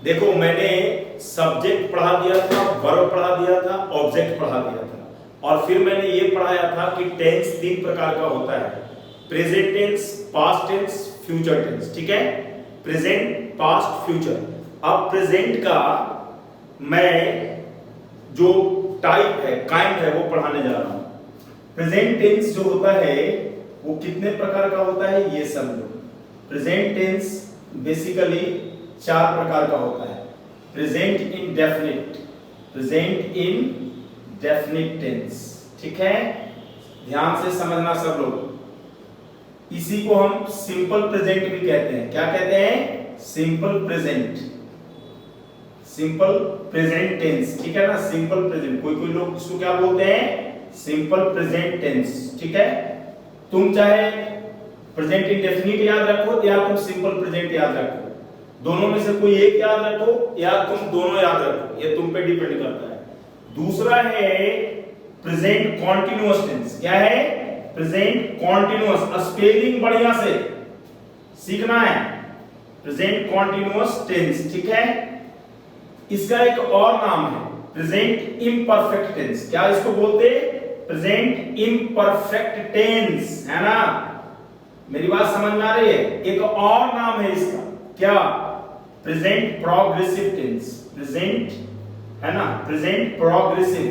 देखो मैंने सब्जेक्ट पढ़ा दिया था, वर्ब पढ़ा दिया था, ऑब्जेक्ट पढ़ा दिया था और फिर मैंने ये पढ़ाया था कि टेंस 3 प्रकार का होता है, present tense, past tense, future tense. ठीक है, प्रेजेंट, पास्ट, फ्यूचर। अब प्रेजेंट का मैं जो टाइप है, काइंड है, वो पढ़ाने जा रहा हूं। प्रेजेंट टेंस जो होता है वो कितने प्रकार का होता है ये समझो। प्रेजेंट टेंस बेसिकली 4 प्रकार का होता है। Present indefinite, present indefinite tense. ठीक है, ध्यान से समझना सब लोग। इसी को हम सिंपल प्रेजेंट भी कहते हैं। क्या कहते हैं? Simple present, simple present tense. ठीक है ना, सिंपल प्रेजेंट। कोई कोई लोग इसको क्या बोलते हैं? Simple present tense. ठीक है, तुम चाहे प्रेजेंट इंडेफिनिट याद रखो या तुम सिंपल प्रेजेंट याद रखो, दोनों में से कोई एक याद रखो या तुम दोनों याद रखो, ये तुम पे डिपेंड करता है। दूसरा है प्रेजेंट कॉन्टिन्यूअस टेंस। क्या है? Present continuous. स्पेलिंग बढ़िया से सीखना है, प्रेजेंट कॉन्टिन्यूअस टेंस। ठीक है, इसका एक और नाम है प्रेजेंट इम्परफेक्ट टेंस। क्या इसको बोलते हैं? Present imperfect tense. है ना, मेरी बात समझ में आ रही है? एक और नाम है इसका, क्या? Present progressive tense. प्रेजेंट, है ना, present progressive,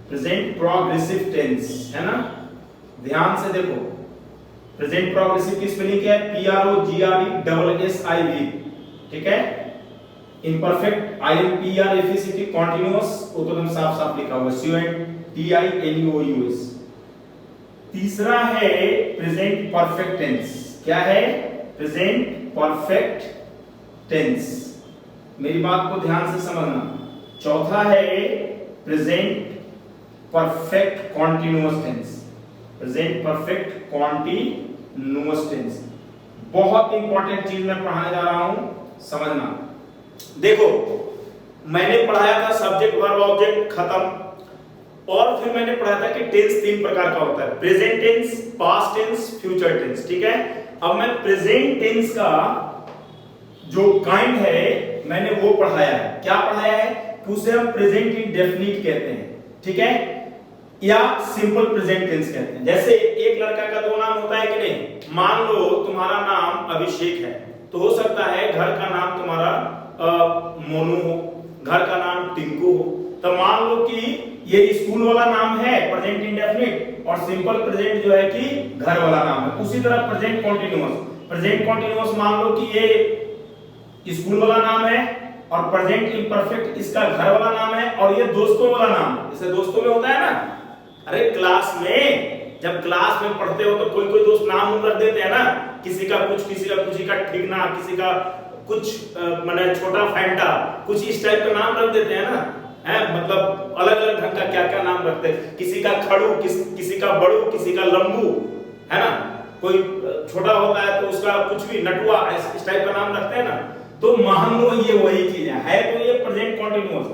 present progressive tense. है ना, ध्यान से देखो। प्रेजेंट प्रोग्रेसिव की स्पेलिंग क्या है? PROGRESSIV। ठीक है, इम्परफेक्ट IMPERFECT, कॉन्टिन्यूअस वो तो एकदम साफ साफ लिखा हुआ CONTINUOUS। तीसरा है प्रेजेंट परफेक्ट टेंस। क्या है? Present perfect tense. मेरी बात को ध्यान से समझना। चौथा है present perfect continuous tense. Present perfect continuous tense बहुत इंपॉर्टेंट चीज मैं पढ़ाने जा रहा हूं, समझना। देखो मैंने पढ़ाया था सब्जेक्ट, वर्ब, ऑब्जेक्ट, खत्म। और फिर मैंने पढ़ा था कि टेंस 3 प्रकार का होता है, present tense, past tense, future tense. ठीक है, अब मैं प्रेजेंट टेंस का जो काइंड है मैंने वो पढ़ाया है। क्या पढ़ाया है? उसे हम प्रेजेंट इंडेफिनिट कहते हैं। ठीक है, या सिंपल प्रेजेंट टेंस कहते हैं। जैसे एक लड़का का 2 नाम होता है कि नहीं? मान लो तुम्हारा नाम अभिषेक है, तो हो सकता है घर का नाम तुम्हारा मोनू हो, घर का नाम टिंकू हो। तो मान लो कि ये स्कूल वाला नाम है प्रेजेंट इंडेफिनिट और सिंपल प्रेजेंट जो है कि घर वाला नाम है। उसी तरह प्रेजेंट कॉन्टिन्यूअस, प्रेजेंट कॉन्टिन्यूअस मान लो कि ये स्कूल वाला नाम है और प्रेजेंट इम्परफेक्ट इसका घर वाला नाम है और ये दोस्तों वाला नाम है। जैसे दोस्तों में होता है ना, अरे क्लास में जब क्लास में पढ़ते हो तो कोई कोई दोस्त नाम रख देते हैं ना, किसी का कुछ, किसी का ठिगना, किसी का कुछ माने छोटा फैंटा, कुछ इस टाइप का नाम रख देते हैं ना। है मतलब अलग अलग ढंग का क्या क्या नाम रखते हैं, किसी का खड़ू, किसी का बड़ू, किसी का लंबू, है ना। कोई छोटा होता है तो उसका कुछ भी नटुआ, इस टाइप का नाम रखते हैं ना। तो मान लो ये वही चीज है तो ये प्रेजेंट कॉन्टिन्यूअस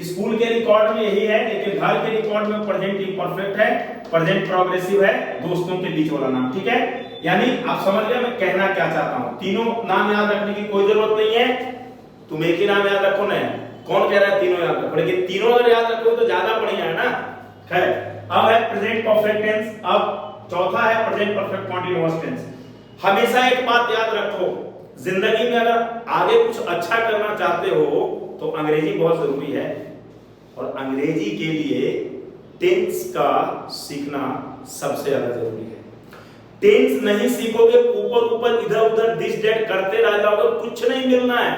स्कूल के रिकॉर्ड में यही है, लेकिन घर के रिकॉर्ड में प्रेजेंट इम्परफेक्ट है, प्रेजेंट प्रोग्रेसिव है, दोस्तों के बीच वाला नाम। ठीक है, यानी आप समझ गए मैं कहना क्या चाहता हूं। तीनों नाम याद रखने की कोई जरूरत नहीं है, तुम एक ही नाम याद रखो ना। कौन कह रहा है तीनों याद रखो? लेकिन तीनों अगर याद रखो तो ज्यादा बढ़िया है ना। खैर, अब है प्रेजेंट परफेक्ट टेंस। अब चौथा है प्रेजेंट परफेक्ट कॉन्टिन्यूअस टेंस। हमेशा एक बात याद रखो, जिंदगी में अगर आगे कुछ अच्छा करना चाहते हो तो अंग्रेजी बहुत जरूरी है और अंग्रेजी के लिए टेंस का सीखना सबसे ज्यादा जरूरी है। टेंस नहीं सीखोगे, ऊपर ऊपर इधर उधर दिस दैट करते रह जाओगे, कुछ नहीं मिलना है।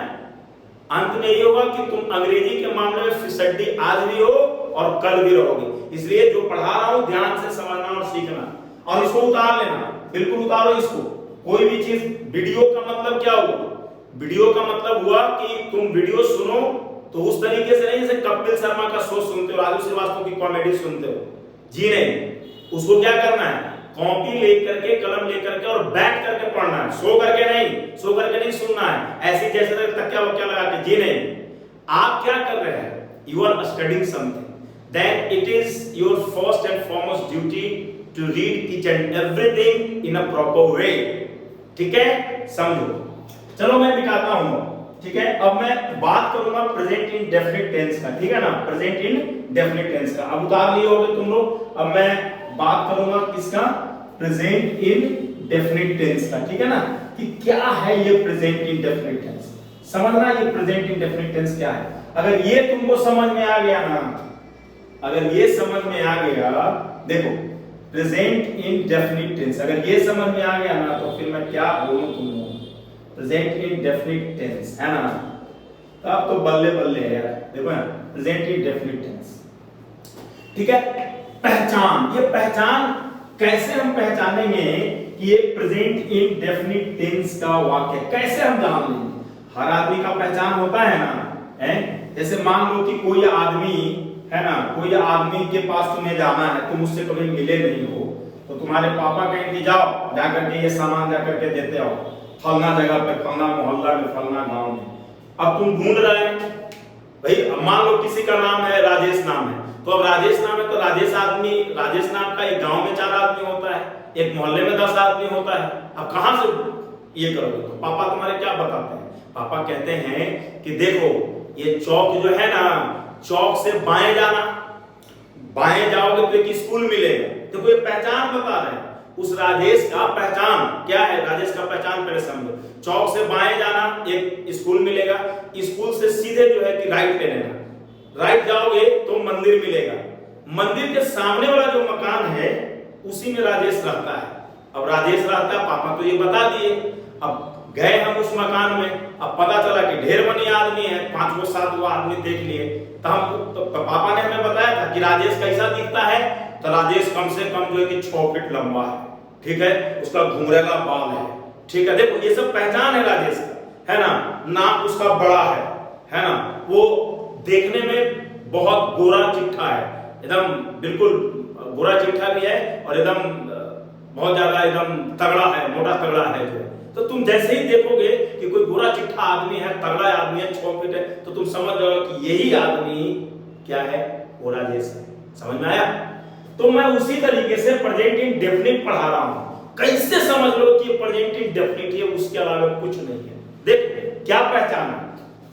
अंत में ये होगा कि तुम अंग्रेजी के मामले में फिसड्डी आज भी हो और कल भी रहोगे। इसलिए जो पढ़ा रहा हूं ध्यान से समझना और सीखना और इसको उतार लेना, बिल्कुल उतारो इसको। कोई भी चीज, वीडियो का मतलब क्या हुआ? वीडियो का मतलब हुआ कि तुम वीडियो सुनो तो उस तरीके से नहीं जैसे कपिल शर्मा का शो सुनते हो, राजू श्रीवास्तव की कॉमेडी सुनते हो, जी नहीं। उसको क्या करना है? कॉपी लेकर के, कलम लेकर के और बैठ करके पढ़ना है, सो करके नहीं सुनना है ऐसी जैसे तकिया वकिया लगा के, जी नहीं। आप क्या कर रहे हैं? You are studying something, then it is your first and foremost duty to read each and everything in a proper way. ठीक है, समझो। चलो मैं दिखाता हूं ठीक है। अब मैं बात करूंगा प्रेजेंट इन डेफिनिट टेंस का, ठीक है ना, प्रेजेंट इन डेफिनिट टेंस का। अब उतार लिए होगे तुम लोग। अब मैं बात करूंगा किसका, प्रेजेंट इन डेफिनिट टेंस का, ठीक है ना, कि क्या है ये प्रेजेंट इन डेफिनिट टेंस। समझना ये प्रेजेंट इन डेफिनिट टेंस क्या है। अगर ये तुमको समझ में आ गया ना, अगर ये समझ में आ गया, देखो प्रेजेंट इन डेफिनिट टेंस अगर ये समझ में आ गया ना, तो फिर मैं क्या बोलूं तुमको, प्रेजेंट इन डेफिनिट टेंस है ना, तो अब तो बल्ले बल्ले है यार। देखो ना, प्रेजेंट इन डेफिनिट टेंस, ठीक है। पहचान, ये पहचान कैसे हम पहचानेंगे कि ये प्रेजेंट इन डेफिनिट टेंस का वाक्य, कैसे हम जान लेंगे। हर आदमी का पहचान होता है ना, है। जैसे मान लो कि कोई आदमी है ना, कोई आदमी के पास तुम्हें जाना है, तुम उससे कभी मिले नहीं हो, तो तुम्हारे पापा कहेंगे जाओ जाकर के ये सामान जाकर के देते आओ फलना जगह पे, फलना मोहल्ला में, फलना गांव में। अब तुम ढूंढ रहे हैं भाई, मान लो किसी का नाम है राजेश नाम है, तो अब राजेश नाम है तो राजेश नाम का एक गांव में 4 आदमी होता है, एक मोहल्ले में 10 आदमी होता है। अब कहां से ये करोगे? तो पापा तुम्हारे क्या बताते हैं? पापा कहते हैं कि देखो ये चौक जो है ना, चौक से बाएं जाना, बाएं जाओगे तो एक स्कूल मिलेगा। देखो ये पहचान बता रहे हैं, उस राजेश का पहचान क्या है, राजेश का पहचान पहले समझो। चौक से बाएं जाना, एक स्कूल मिलेगा, स्कूल से सीधे जो है कि राइट ले लेना, राइट जाओगे तो मंदिर मिलेगा, मंदिर के सामने वाला जो मकान है उसी में राजेश रहता है। अब राजेश रहता है, पापा तो ये बता दिए। अब गए हम उस मकान में, अब पता चला कि ढेर मनी आदमी है, 5-7 आदमी देख लिए, तो हम तो पापा ने हमें बताया था कि राजेश कैसा दिखता है, तो राजेश कम से कम जो है कि 6 फीट लंबा है, ठीक है, उसका घुंघरेला बाल है, ठीक है। देखो ये सब पहचान है राजेश का, है ना। नाक उसका बड़ा है ना, वो देखने में बहुत गोरा चिट्ठा है, एकदम बिल्कुल गोरा चिट्ठा भी है, और एकदम बहुत ज्यादा एकदम तगड़ा है, मोटा तगड़ा है जो। तो तुम जैसे ही देखोगे कि कोई गोरा चिट्ठा आदमी है, तगड़ा आदमी है, 6 फीट है, तो तुम समझ जाओ कि यही आदमी क्या है, वो राजेश है। समझ में आया? तो मैं उसी तरीके से प्रेजेंट इन डेफिनिट पढ़ा रहा हूं। कैसे समझ लो कि प्रेजेंट इन डेफिनिट है, उसके अलावा कुछ नहीं है। देख क्या पहचान है,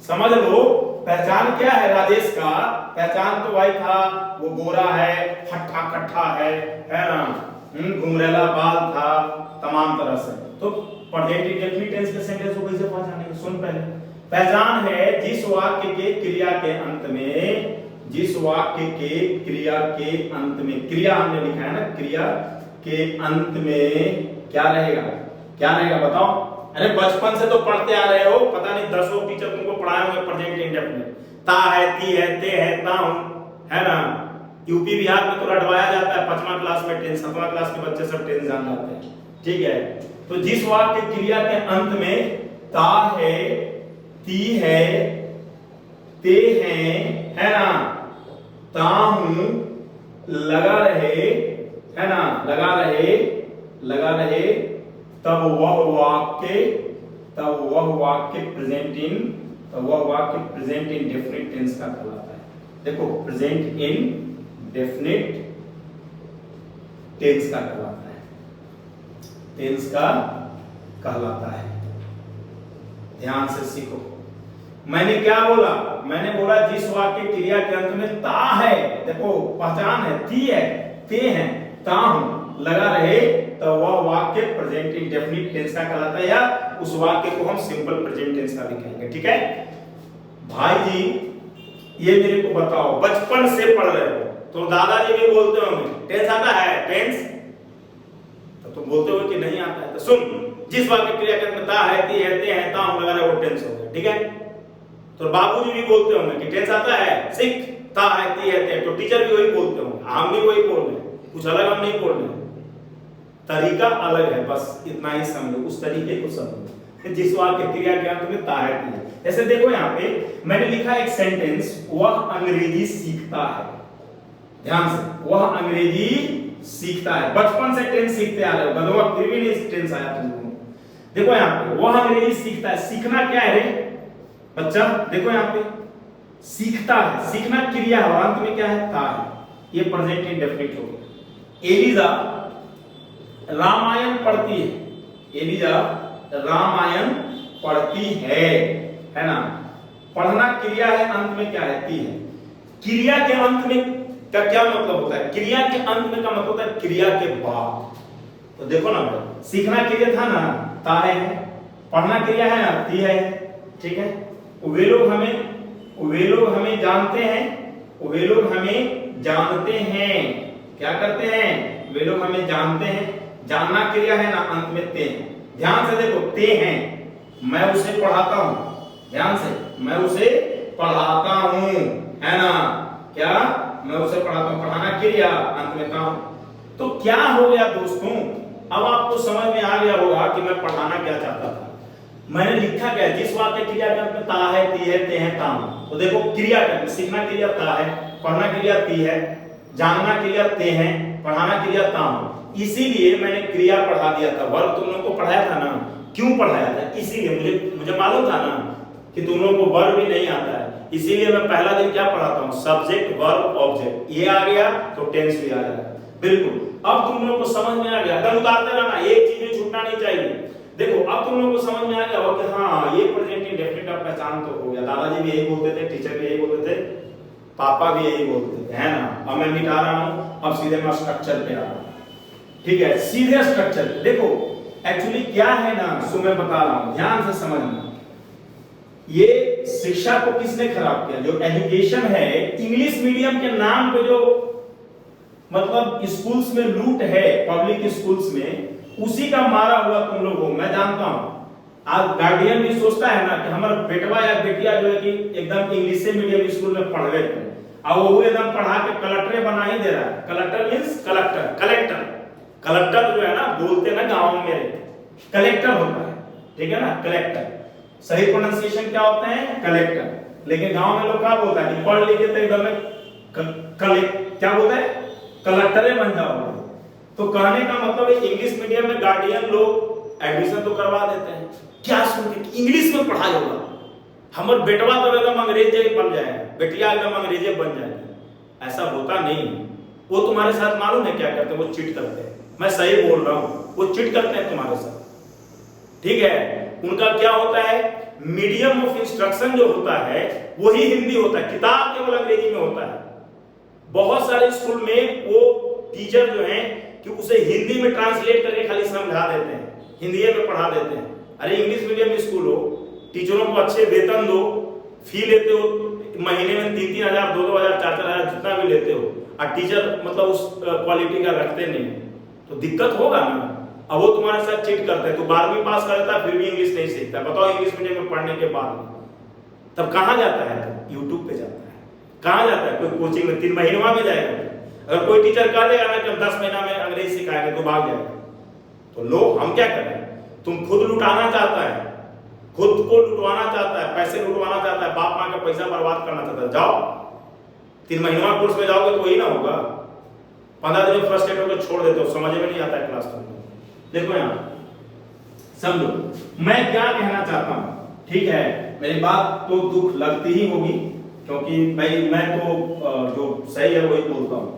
समझ लो पहचान क्या है राजेश का। पहचान तो भाई था, वो गोरा है, हट्ठा कट्ठा है ना, घुंघरेला बाल था, तमाम तरह से। तो प्रेजेंट इन डेफिनिट टेंस के सेंटेंस को कैसे पहचानेंगे? सुन पहले, पहचान है जिस वाक्य के क्रिया के अंत में, जिस वाक्य के क्रिया के अंत में, क्रिया हमने लिखा है ना, क्रिया के अंत में क्या रहेगा, क्या रहेगा बताओ? अरे बचपन से तो पढ़ते आ रहे हो, पता नहीं 10 टीचर तुमको पढ़ाए होंगे प्रेजेंट इंडेफिनिट। ता है, ती है, ते है, ता हूं, है ना। यूपी बिहार में तो रटवाया जाता है 5वां क्लास में टेंस, 7वां क्लास के बच्चे सब टेंस जान जाते हैं, ठीक है। तो जिस वाक्य क्रिया के अंत में ता है, ती है, ते है ना, ता हूं, लगा रहे, है ना, लगा रहे, तब वह वाक्य प्रेजेंट इन डेफिनिट टेंस का कहलाता है। देखो प्रेजेंट इन डेफिनिट टेंस का कहलाता है, टेंस का कहलाता है। ध्यान से सीखो। मैंने क्या बोला? मैंने बोला जिस वाक्य क्रिया के अंत में ता है, देखो पहचान है, ती है, ते है, ता हूं, लगा रहे, तो वह वाक्य प्रेजेंट इन डेफिनिट टेंस का कहलाता है, या उस वाक्य को हम सिंपल प्रेजेंट टेंस का भी कहेंगे, ठीक है। भाई जी ये मेरे को बताओ, बचपन से पढ़ रहे हो तो दादाजी भी बोलते होंगे टेंस आता है, टेंस, तो तुम बोलते हो कि नहीं आता है। तो सुन, जिस वाक्य क्रिया के अंत में ता है, ती है, ते है, ता हूं, लगा रहे, वो टेंस हो गया, ठीक है। तो बाबूजी भी बोलते होंगे कि टेंस आता है, सीख, ता है, ती है, ते, तो टीचर भी वही बोलते होंगे, हम भी वही बोल रहे हैं, कुछ अलग हम नहीं बोल रहे हैं, तरीका अलग है, बस इतना ही समझो, उस तरीके को समझो। जिस वाक्य क्रिया के अंत में ता है, ती है, जैसे देखो यहाँ पे मैंने लिखा एक सेंटेंस, वह अंग्रेजी सीखता है। ध्यान से, वह अंग्रेजी सीखता है। बचपन से टेंस सीखते आ रहे हो, गधों फिर भी नहीं टेंस आया तुम लोगों को। देखो यहाँ पे वह अंग्रेजी सीखता है, सीखना क्या है रे बच्चा? देखो यहाँ पे सीखता है, सीखना क्रिया है, और अंत में क्या है? ता है, ये प्रेजेंट इंडेफिनिट हो गया। एलिजा रामायण पढ़ती है, एलिजा रामायण पढ़ती है है ना। पढ़ना क्रिया है, अंत में क्या रहती है। क्रिया के अंत में का क्या मतलब होता है, क्रिया के अंत में का मतलब होता है क्रिया के बाद। तो देखो ना भाई, सीखना क्रिया था ना, ता है, पढ़ना क्रिया है ना, ती है, ठीक है। वे लोग हमें जानते हैं, वे लोग हमें जानते हैं, क्या करते हैं, वे लोग हमें जानते हैं। जानना क्रिया है ना, अंत में ते हैं। ध्यान से देखो, ते हैं, मैं उसे पढ़ाता हूं, ध्यान से, मैं उसे पढ़ाता हूं, है ना, क्या, मैं उसे पढ़ाता हूं, पढ़ाना क्रिया, अंत में काम। तो क्या हो गया दोस्तों, अब आपको समझ में आ गया होगा कि मैं पढ़ाना क्या चाहता था। मैंने लिखा क्या, जिस वाक्य क्रिया के अंत में ता है, ती है, ते हैं, ताम। तो देखो क्रिया के, सीखना क्रिया ता है, पढ़ना क्रिया ती है, जानना क्रिया ते हैं, पढ़ाना क्रिया ताम। इसीलिए मैंने क्रिया पढ़ा दिया था। वर्ब तुम लोगों को पढ़ाया था ना, क्यों पढ़ाया था, इसीलिए मुझे मालूम था ना कि तुम लोगों को वर्ब भी नहीं आता है, इसीलिए मैं पहला दिन क्या पढ़ाता हूं, सब्जेक्ट वर्ब ऑब्जेक्ट। ये आ गया तो टेंस भी आ जाएगा। बिल्कुल, अब तुम लोगों को समझ में आ गया, अगर उतारते रहना, एक चीज भी छूटना नहीं चाहिए। देखो अब तुम लोगों को समझ में आ गया होगा कि हाँ, ये प्रेजेंट इंडेफिनिट का पहचान तो हो गया। दादाजी भी यही बोलते थे, टीचर भी यही बोलते थे, पापा भी यही बोलते थे, है ना। अब मैं मिटा रहा हूं, अब सीधे मैं स्ट्रक्चर पे आ रहा हूं, ठीक है, सीधे स्ट्रक्चर। देखो एक्चुअली क्या है ना, सो मैं बता रहा हूं, ध्यान से समझना। ये शिक्षा को किसने खराब किया, जो एजुकेशन है, इंग्लिश मीडियम के नाम पे जो मतलब स्कूल्स में लूट है, पब्लिक स्कूल्स में, उसी का मारा हुआ तुम लोग हो, मैं जानता हूं। आज गार्डियन भी सोचता है ना कि हमारा बेटवा या बेटिया जो है कि एकदम इंग्लिश मीडियम स्कूल में पढ़ रहे थे, और वो एकदम पढ़ा के कलेक्टर बना ही दे रहा है। कलेक्टर मींस कलेक्टर जो है ना, बोलते ना गांव में, कलेक्टर होता है, ठीक है ना, कलेक्टर। सही प्रोनाउंसिएशन क्या होता है, कलेक्टर। लेकिन गांव में लोग क्या बोलता है कि पढ़ लिखे तो एकदम क्या बोलते हैं, कलेक्टर बन जाओगे। तो कहने का मतलब है इंग्लिश मीडियम में गार्डियन लोग एडमिशन तो करवा देते हैं, क्या सुन के इंग्लिश में पढ़ाई होगा, हमारे बेटवा तो एकदम अंग्रेजी बन जाएगा, बेटिया एकदम अंग्रेजी बन जाएगी। ऐसा होता नहीं। वो तुम्हारे साथ मालूम है क्या करते हैं, वो चीट करते हैं। मैं सही बोल रहा हूं, वो चीट करते हैं तुम्हारे साथ, ठीक है। उनका क्या होता है, मीडियम ऑफ इंस्ट्रक्शन जो होता है वही हिंदी होता है, किताब केवल अंग्रेजी में होता है। बहुत सारे स्कूल में वो टीचर जो हैं कि उसे हिंदी में ट्रांसलेट करके खाली समझा देते हैं, हिंदी में पढ़ा देते हैं। अरे इंग्लिश मीडियम स्कूल हो, टीचरों को अच्छे वेतन दो, फी लेते हो महीने में 3-3 हजार, 2-2 हजार, 4-4 हजार, जितना भी लेते हो, और टीचर मतलब उस क्वालिटी का रखते नहीं, तो दिक्कत होगा ना। अब वो तुम्हारे साथ चीट करते हैं, तो 12वीं पास करता है फिर भी इंग्लिश नहीं सीखता। बताओ इंग्लिश मीडियम में पढ़ने के बाद तब कहां जाता है, यूट्यूब पे जाता है, कहां जाता है, कोई कोचिंग में 3 महीनों में जाएगा। अगर कोई टीचर कह देगा ना कि हम 10 महीना में अंग्रेजी सिखाएंगे, तो भाग जाएगा। तो लोग हम क्या करें, तुम खुद लुटाना चाहता है, खुद को लुटवाना चाहता है, पैसे लुटवाना चाहता है, बाप माँ का पैसा बर्बाद करना चाहता है, जाओ 3 महीना कोर्स में जाओगे तो ही ना होगा। 15 दिन फ्रस्ट्रेट होकर छोड़ देते हो, समझ में नहीं आता है क्लास में। देखो यहाँ समझो मैं क्या कहना चाहता हूं, ठीक है। मेरी बात तो दुख लगती ही होगी, क्योंकि भाई मैं तो जो सही है वही बोलता हूं।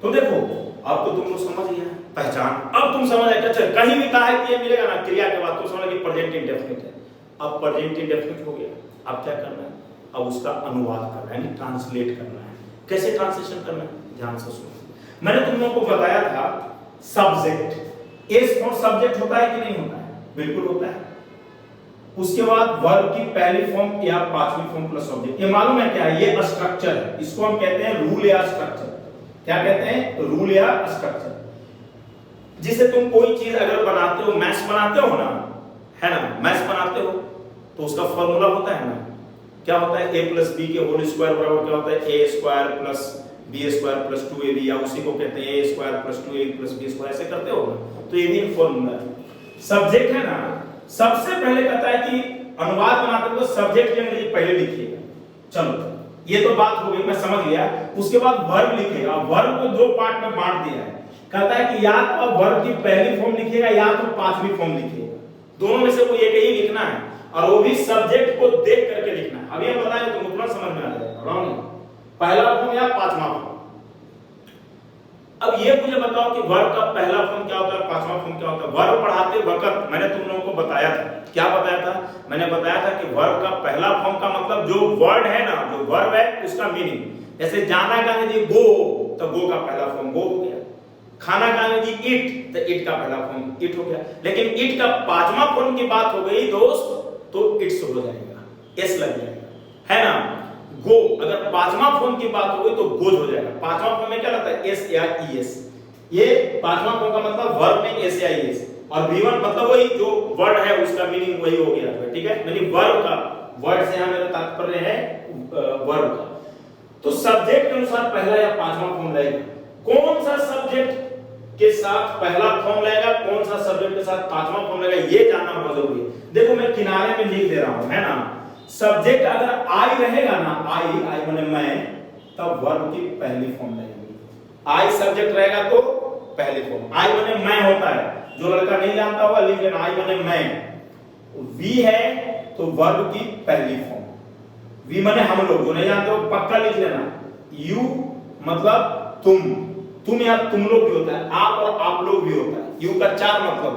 तो देखो अब तो तुम लोग समझ गया पहचान, अब तुम समझ आए अच्छा कहीं भी कहा है कि ये मिलेगा ना क्रिया के बाद, तो समझ कि प्रेजेंट इंडेफिनिट है। अब प्रेजेंट इंडेफिनिट हो गया, अब क्या करना है, अब उसका अनुवाद करना है, ट्रांसलेट करना है। कैसे ट्रांसलेशन करना है, ध्यान से सुनो। मैंने तुम लोगों को बताया था सब्जेक्ट, एस फॉर सब्जेक्ट होता है कि नहीं होता है, बिल्कुल होता है। उसके बाद वर्ब की पहली फॉर्म या 5वीं फॉर्म प्लस ऑब्जेक्ट। ये मालूम है क्या है, ये स्ट्रक्चर है, इसको हम कहते हैं रूल या स्ट्रक्चर। क्या कहते हैं, रूल या स्ट्रक्चर। जिसे तुम कोई चीज अगर बनाते हो, मैथ्स बनाते हो ना, है ना, मैथ्स बनाते हो तो उसका फॉर्मूला होता है ना, क्या होता है, a + b के होल स्क्वायर बराबर क्या होता है, a² + b² + 2ab, या उसी को कहते हैं a² + 2ab + b², ऐसे करते हो ना। तो ये भी एक फॉर्मूला है। सब्जेक्ट है ना, सबसे पहले कहता है कि अनुवाद बनाते हो सब्जेक्ट के अंग्रेजी पहले लिखिएगा। चलो ये तो बात हो गई, मैं समझ गया। उसके बाद वर्ब लिखेगा, वर्ब को 2 पार्ट में बांट दिया है। कहता है कि या तो वर्ब की पहली फॉर्म लिखिएगा या तो 5वीं फॉर्म लिखिएगा, दोनों में से कोई एक ही लिखना है, और वो भी सब्जेक्ट को देख करके लिखना है। अभी हम बताएंगे तो तुरंत समझ में आ जाएगा, पहला फॉर्म या 5वां फॉर्म। अब ये मुझे बताओ कि वर्ब का पहला फॉर्म क्या होता है, पांचवा फॉर्म क्या होता है। वर्ब पढ़ाते वक्त मैंने तुम लोगों को बताया था, क्या बताया था, मैंने बताया था कि वर्ब का पहला फॉर्म का मतलब जो वर्ड है ना, जो वर्ब है उसका मीनिंग। जैसे जाना का यदि गो, तो गो का पहला फॉर्म गो हो गया। खाना का यदि ईट, तो ईट का पहला फॉर्म ईट हो गया। लेकिन ईट का पांचवा फॉर्म की बात हो गई दोस्त, तो इट्स हो जाएगा, एस लग जाएगा, है ना। गो अगर पांचवा फॉर्म की बात हो गई तो गोज हो जाएगा। पांचवा फॉर्म में क्या रहता है, एस या ई एस। ये पांचवा फॉर्म का मतलब वर्ब में एस या ई एस, और V1 मतलब वही जो वर्ड है उसका मीनिंग वही हो गया, ठीक है। यानी वर्ब का, वर्ड से यहां मेरा तात्पर्य है वर्ब का। तो सब्जेक्ट के अनुसार पहला या पांचवा फॉर्म लगेगा। कौन सा सब्जेक्ट के साथ पहला फॉर्म लगेगा, कौन सा सब्जेक्ट के साथ पांचवा फॉर्म लगेगा, ये जानना बहुत जरूरी है। देखो मैं किनारे में लिख दे रहा हूं, है ना। सब्जेक्ट अगर आई रहेगा ना, आई माने मैं, तब वर्ब की पहली फॉर्म लगेगी। आई सब्जेक्ट रहेगा तो पहली फॉर्म। आई माने मैं होता है, जो लड़का नहीं जानता होगा लिख लेना, आई माने मैं। वी है तो वर्ब की पहली फॉर्म। वी माने हम लोग, जो नहीं जानते हो पक्का लिख लेना। यू मतलब तुम या तुम लोग भी होता है, आप और आप लोग भी होता है। यू का चार मतलब,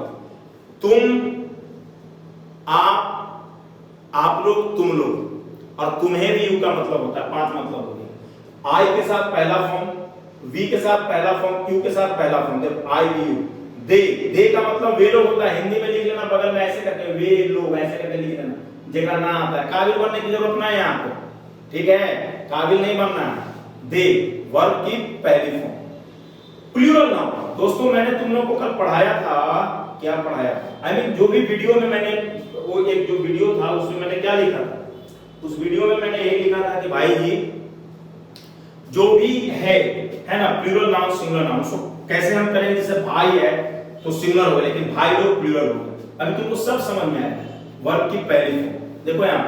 तुम, आप लोग, तुम लोग, और तुम्हें भी यू का मतलब होता है, पांच मतलब हो गए। आई के साथ पहला फॉर्म, वी के साथ पहला फॉर्म, क्यू के साथ पहला फॉर्म, जब आई वी यू। दे का मतलब वे लोग होता है, हिंदी में लिख लेना बगल में ऐसे करके, वे लोग ऐसे करके लिख लेना, जेका ना आता है। काबिल बनने की जरूरत ना है यहाँ पे, ठीक है, काबिल नहीं बनना है। दे वर्ब की पहली फॉर्म। प्लूरल नाउन दोस्तों मैंने तुम लोगों को कल पढ़ाया था, क्या पढ़ाया, आई मीन जो भी वीडियो में मैंने, वो एक जो वीडियो था उसमें मैंने क्या लिखा था, उस वीडियो में मैंने ये लिखा था कि भाई जी जो भी है ना प्लूरल नाउन सिंगुलर नाउन, उसको कैसे हम करेंगे। जैसे भाई है तो सिंगुलर हो गया, लेकिन भाई लोग प्लूरल हो गए। अभी तुमको सब समझ में आया। वर्ब की पहली फॉर्म देखो यहाँ पे,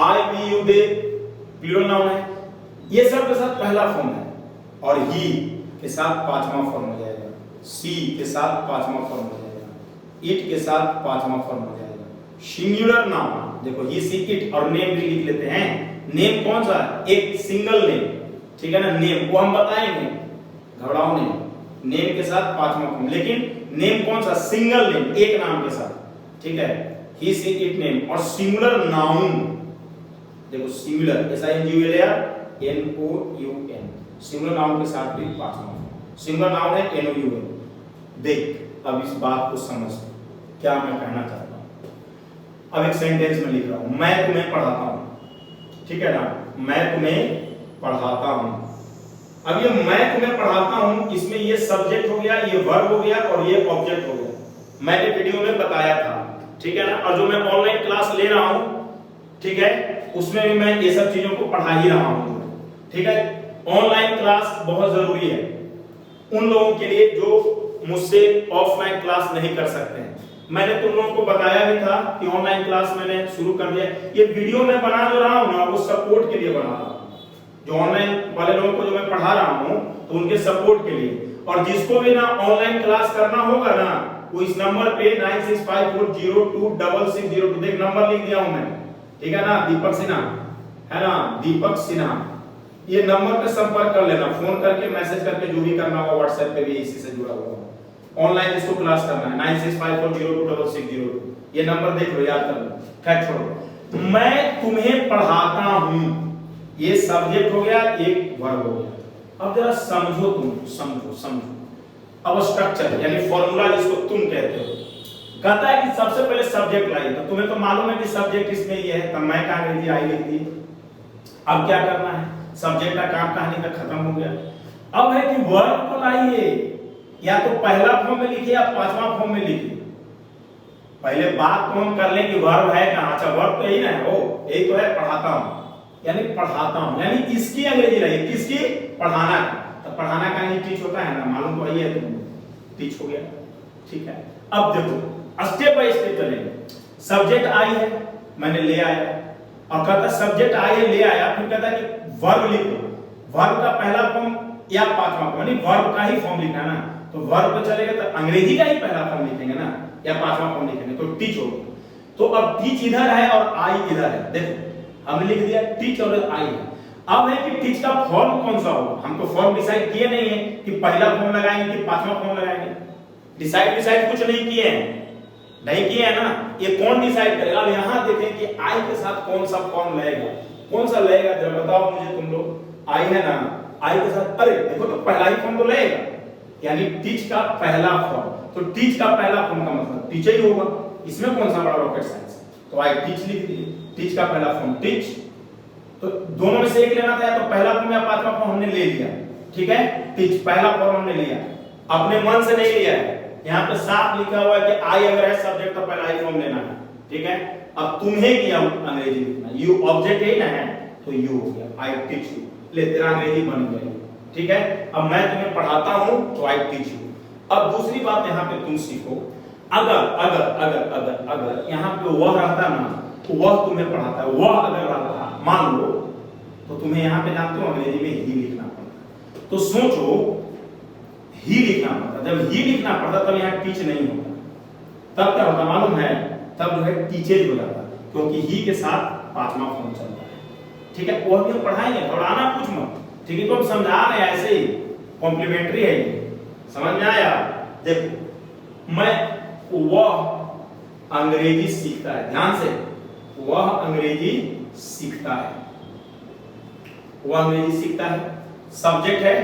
I we you they plural noun है, ये सब के साथ पहला फॉर्म है, और ही के साथ पांचवा फॉर्म हो जाएगा, सी के साथ पांचवा फॉर्म हो जाएगा, इट के साथ पांचवा फॉर्म हो जाएगा। सिंगुलर नाउन देखो ही सी इट, और नेम भी लिख लेते हैं। नेम कौन सा, एक सिंगल नेम, ठीक है ना, नेम वो हम बताएंगे, घबराओ नहीं। नेम के साथ पांचवा फॉर्म, लेकिन नेम कौन सा, सिंगल नेम, एक नाम के साथ, ठीक है, ही सी इट नेम। और सिंगुलर नाउन देखो, singular S I N G U L A R O you U, singular noun के साथ भी पांचवा फॉर्म। सिंगुलर नाउन है एन ओ यू एन। देख अब इस बात को समझ क्या मैं कहना चाहता हूं। अब एक सेंटेंस में लिख रहा हूं, मैं तुम्हें पढ़ाता हूं, ठीक है ना, मैं तुम्हें पढ़ाता हूं। अब ये मैं तुम्हें पढ़ाता हूं, इसमें ये सब्जेक्ट हो गया, ये वर्ब हो गया, और ये ऑब्जेक्ट हो गया। मैंने वीडियो में बताया था, ठीक है ना। और जो मैं ऑनलाइन क्लास ले रहा हूं, ठीक है, उसमें भी मैं ये सब चीजों को पढ़ा ही रहा हूं, ठीक है। ऑनलाइन क्लास बहुत जरूरी है उन लोगों के लिए जो मुझसे ऑफलाइन क्लास नहीं कर सकते हैं। मैंने तुम लोगों को बताया भी था कि ऑनलाइन क्लास मैंने शुरू कर दिया। ये वीडियो मैं बना जो रहा हूं ना, वो सपोर्ट के लिए बना रहा हूं, जो ऑनलाइन वाले लोगों को जो मैं पढ़ा रहा हूं तो उनके सपोर्ट के लिए। और जिसको भी ना ऑनलाइन क्लास करना होगा ना, वो इस नंबर पे 9654026602 देख नंबर लिख दिया हूं मैं, ठीक है ना, दीपक सिन्हा, है ना, दीपक सिन्हा। ये नंबर पे संपर्क कर लेना, फोन करके मैसेज करके जो भी करना होगा, व्हाट्सएप पे भी इसी से जुड़ा हुआ है। ऑनलाइन इसको क्लास करना है 9654026602, ये नंबर देख लो, याद कर लो। खैर छोड़ो, मैं तुम्हें पढ़ाता हूं, ये सब्जेक्ट हो गया, एक वर्ब हो गया। अब जरा समझो, तुम समझो अब स्ट्रक्चर यानी फॉर्मूला जिसको तुम कहते हो, कहता है कि सबसे पहले सब्जेक्ट लाइए। तो तुम्हें तो मालूम है कि सब्जेक्ट इसमें ये है, तब मैं कहां अंग्रेजी आई लिख दी। अब क्या करना है, सब्जेक्ट का काम कहानी का खत्म हो गया। अब है कि वर्ब को लाइए, या तो पहला फॉर्म में लिखिए या पांचवा फॉर्म में लिखिए। पहले बात तो हम कर लें कि वर्ब है कहां। अच्छा वर्ब तो यही ना है, वो यही तो है, पढ़ाता हूं, यानी पढ़ाता हूं, यानी इसकी अंग्रेजी लाइए, किसकी, पढ़ाना का। तो पढ़ाना का ही टीच होता है ना, मालूम तो वही है, तुम टीच हो गया, ठीक है। अब देखो स्टेप बाय स्टेप चलेंगे। सब्जेक्ट आई है, मैंने ले आया, और कहता सब्जेक्ट आई है ले आया, फिर कहता कि वर्ब लिखो। वर्ब का पहला फॉर्म या पांचवा फॉर्म, यानी वर्ब का ही फॉर्म लिखना ना, तो वर्ब पे चलेगा तो अंग्रेजी का ही पहला फॉर्म लिखेंगे ना, या पांचवा फॉर्म लिखेंगे, तो टीच होगा। तो अब टीच इधर है और आई इधर है, देखो हमने लिख दिया टीच और आई है। अब है कि टीच का फॉर्म कौन सा होगा, हम तो फॉर्म डिसाइड किए नहीं है कि पहला फॉर्म लगाएंगे कि पांचवा फॉर्म लगाएंगे, डिसाइड कुछ नहीं किए हैं, नहीं किए है ना, ये कौन डिसाइड करेगा। अब यहां देखें कि आई के साथ कौन सा फॉर्म लगेगा, कौन सा लगेगा जरा बताओ मुझे तुम लोग। आई है ना, आई के साथ अरे देखो तो पहला ही फॉर्म तो लगेगा, यानी टीच का पहला फॉर्म, तो टीच का पहला फॉर्म का मतलब टीचर ही होगा, इसमें कौन सा बड़ा रॉकेट साइंस। तो आई टीच लिख दिए, टीच का पहला फॉर्म टीच, तो दोनों में से एक लेना था, तो पहला फॉर्म या पांचवा फॉर्म हमने ले लिया, ठीक है, टीच पहला फॉर्म हमने लिया, अपने मन से नहीं लिया है, यहाँ पे साफ लिखा हुआ है कि आई अगर है सब्जेक्ट तो पहला ही फॉर्म लेना है, ठीक है। अब तुम्हें किया अंग्रेजी लिखना, यू ऑब्जेक्ट ही ना है तो यू हो गया, आई टीच यू, ले तेरा अंग्रेजी बन गया, ठीक है। अब मैं तुम्हें पढ़ाता हूं तो आई टीच यू। अब दूसरी बात यहाँ पे तुम सीखो, अगर अगर अगर अगर अगर यहाँ पे वह रहता ना, तो वह तुम्हें पढ़ाता है, वह अगर रहता मान लो, तो तुम्हें यहाँ पे जानते हो अंग्रेजी में ही लिखना पड़ता, तो सोचो ही लिखना पड़ता, जब ही लिखना पड़ता तब यहाँ टीच नहीं होता, तब क्या होता मालूम है, तब जो है टीचेज हो जाता, क्योंकि ही के साथ पांचवा फॉर्म चलता है, ठीक है। वो भी हम पढ़ाएंगे, घबराना कुछ मत, ठीक है, तो हम समझा रहे हैं ऐसे ही, कॉम्प्लीमेंट्री है ये, समझ में आया। देखो मैं, वह अंग्रेजी सीखता है, ध्यान से, वह अंग्रेजी सीखता है, वह अंग्रेजी सीखता है, सब्जेक्ट है,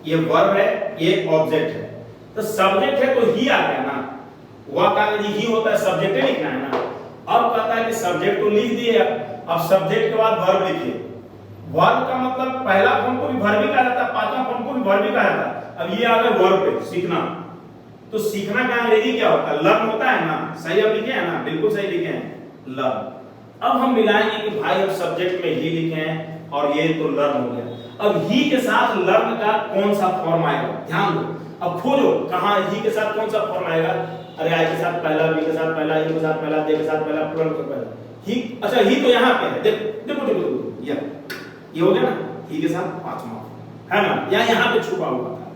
ये वर्ब है, ये ऑब्जेक्ट है, तो सब्जेक्ट है तो ही आ गया ना, वह का अंग्रेजी ही होता है, सब्जेक्ट ही लिखना है ना। अब कहता है कि सब्जेक्ट तो लिख दिए, अब सब्जेक्ट के बाद वर्ब लिखिए, वर्ब का मतलब पहला फॉर्म को भी वर्ब ही कहा जाता है, पांचवा फॉर्म को भी वर्ब ही कहा जाता है। अब ये आ गया वर्ब पे सीखना, तो सीखना का अंग्रेजी क्या होता है, लर्न होता है ना, सही अब लिखे हैं ना, बिल्कुल सही लिखे हैं, लर्न। अब हम मिलाएंगे कि भाई अब सब्जेक्ट में ही लिखे हैं और ये तो लर्न हो गया, अब ही के साथ लर्न का कौन सा फॉर्म आएगा, ध्यान दो, अब खोजो कहां ही के साथ कौन सा फॉर्म आएगा। अरे आई के साथ पहला, बी के साथ पहला, ई के साथ पहला, दे के साथ पहला, प्लूरल के पहला, ही, अच्छा ही तो यहाँ पे है, देखो देखो देखो ये हो गया ना, ही के साथ पांचवा है ना, या यहाँ पे छुपा हुआ था,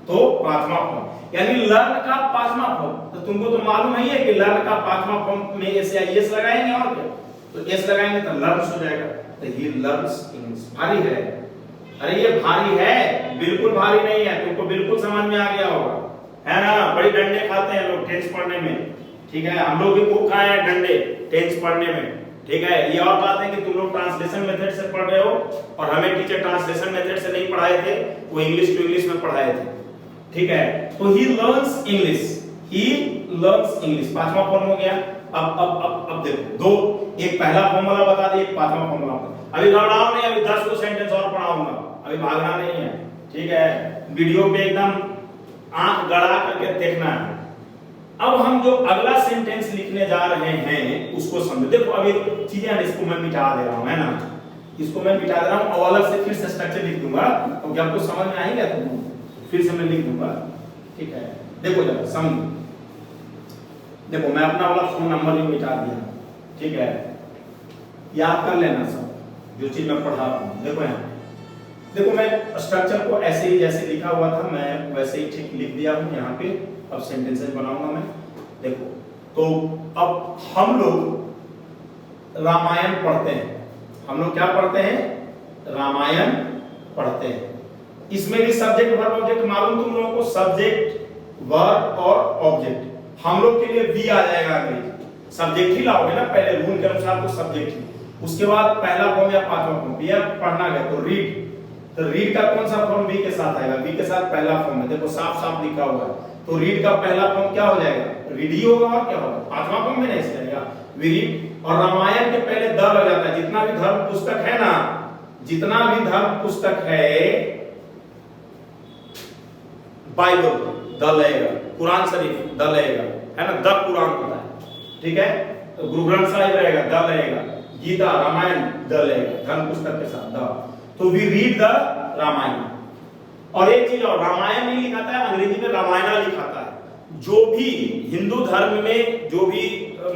तो पांचवा फॉर्म, यानी लर्न का पांचवा फॉर्म। तो तुमको तो मालूम ही है कि लर्न का पांचवा फॉर्म में एस या एस लगाएंगे, और क्या, तो एस लगाएंगे तो लर्न्स हो जाएगा, तो ही लर्न्स इंग्लिश। भारी है, अरे ये भारी है, बिल्कुल भारी नहीं है, तुमको बिल्कुल समझ में आ गया होगा, है ना। बड़ी डंडे खाते हैं लोग टेंस पढ़ने में, ठीक है, हम लोग भी खूब खाए हैं डंडे टेंस पढ़ने में, ठीक है। ये और बात है कि तुम लोग ट्रांसलेशन मेथड से पढ़ रहे हो, और हमें टीचर ट्रांसलेशन मेथड से नहीं पढ़ाए थे, वो इंग्लिश टू इंग्लिश में पढ़ाए थे, ठीक है। तो he learns English, he learns English, पांचवा फॉर्म हो गया। अब देखो दो, एक पहला फॉर्मूला बता दिए, एक पांचवा फॉर्मूला। अभी घबराओ नहीं, अभी 10 को सेंटेंस और पढ़ाऊंगा, अभी भागना नहीं है, ठीक है। वीडियो पे एकदम आंख गड़ा करके देखना है। अब हम जो अगला सेंटेंस लिखने जा रहे हैं उसको समझो। देखो अभी चीजें इसको मैं मिटा दे रहा हूं, है ना, इसको मैं मिटा दे रहा हूं और अलग से फिर से स्ट्रक्चर लिख दूंगा, और जब आपको समझ में आएगा तो फिर से मैं लिख दूंगा, ठीक है। देखो जरा समझो, देखो मैं अपना वाला फोन नंबर भी मिटा दिया, ठीक है, याद कर लेना सब जो चीज मैं पढ़ा रहा हूं। देखो यहाँ, देखो मैं स्ट्रक्चर को ऐसे ही जैसे लिखा हुआ था मैं वैसे ही ठीक लिख दिया हूं यहाँ पे। अब सेंटेंसेस बनाऊंगा मैं, देखो। तो अब हम लोग रामायण पढ़ते हैं, हम लोग क्या पढ़ते हैं, रामायण पढ़ते हैं। इसमें भी सब्जेक्ट वर्ब ऑब्जेक्ट मालूम तुम लोगों को, सब्जेक्ट वर्ब और ऑब्जेक्ट। हम लोग के लिए वी आ जाएगा अंग्रेजी, सब्जेक्ट ही लाओगे ना पहले रूल के अनुसार, तो सब्जेक्ट ही, उसके बाद पहला फॉर्म या पांचवा फॉर्म। ये पढ़ना है तो रीड, तो रीड का कौन सा फॉर्म वी के साथ आएगा, वी के साथ पहला फॉर्म है, देखो साफ साफ लिखा हुआ है। तो रीड का पहला फॉर्म क्या हो जाएगा, रीड ही होगा, और क्या होगा, पांचवा फॉर्म में नहीं जाएगा, वी रीड। और रामायण के पहले द लग जाता है, जितना भी धर्म पुस्तक है ना, जितना भी धर्म पुस्तक है, बाइबल द लगेगा, कुरान शरीफ द लगेगा, है ना, द कुरान होता है, ठीक है। तो गुरु ग्रंथ साहिब रहेगा द लगेगा, गीता रामायण द लगेगा, धर्म पुस्तक के साथ द। तो वी रीड द रामायण। और एक चीज और, रामायण नहीं लिखाता है अंग्रेजी में, रामायणा लिखाता है। जो भी हिंदू धर्म में जो भी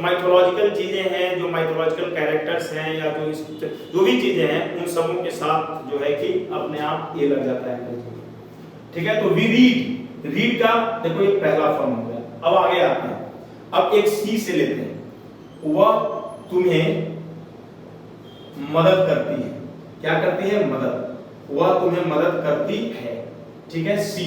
माइथोलॉजिकल चीजें हैं, जो माइथोलॉजिकल कैरेक्टर्स हैं, या जो भी चीजें हैं, उन सबों के साथ जो है कि अपने आप ये लग जाता है, ठीक है। तो वी रीड, रीड का देखो ये पहला फॉर्म हो गया। अब आगे आते हैं, अब एक सी से लेते हैं, वह तुम्हें मदद करती है। क्या करती है? मदद। वह तुम्हें मदद करती है। ठीक है, सी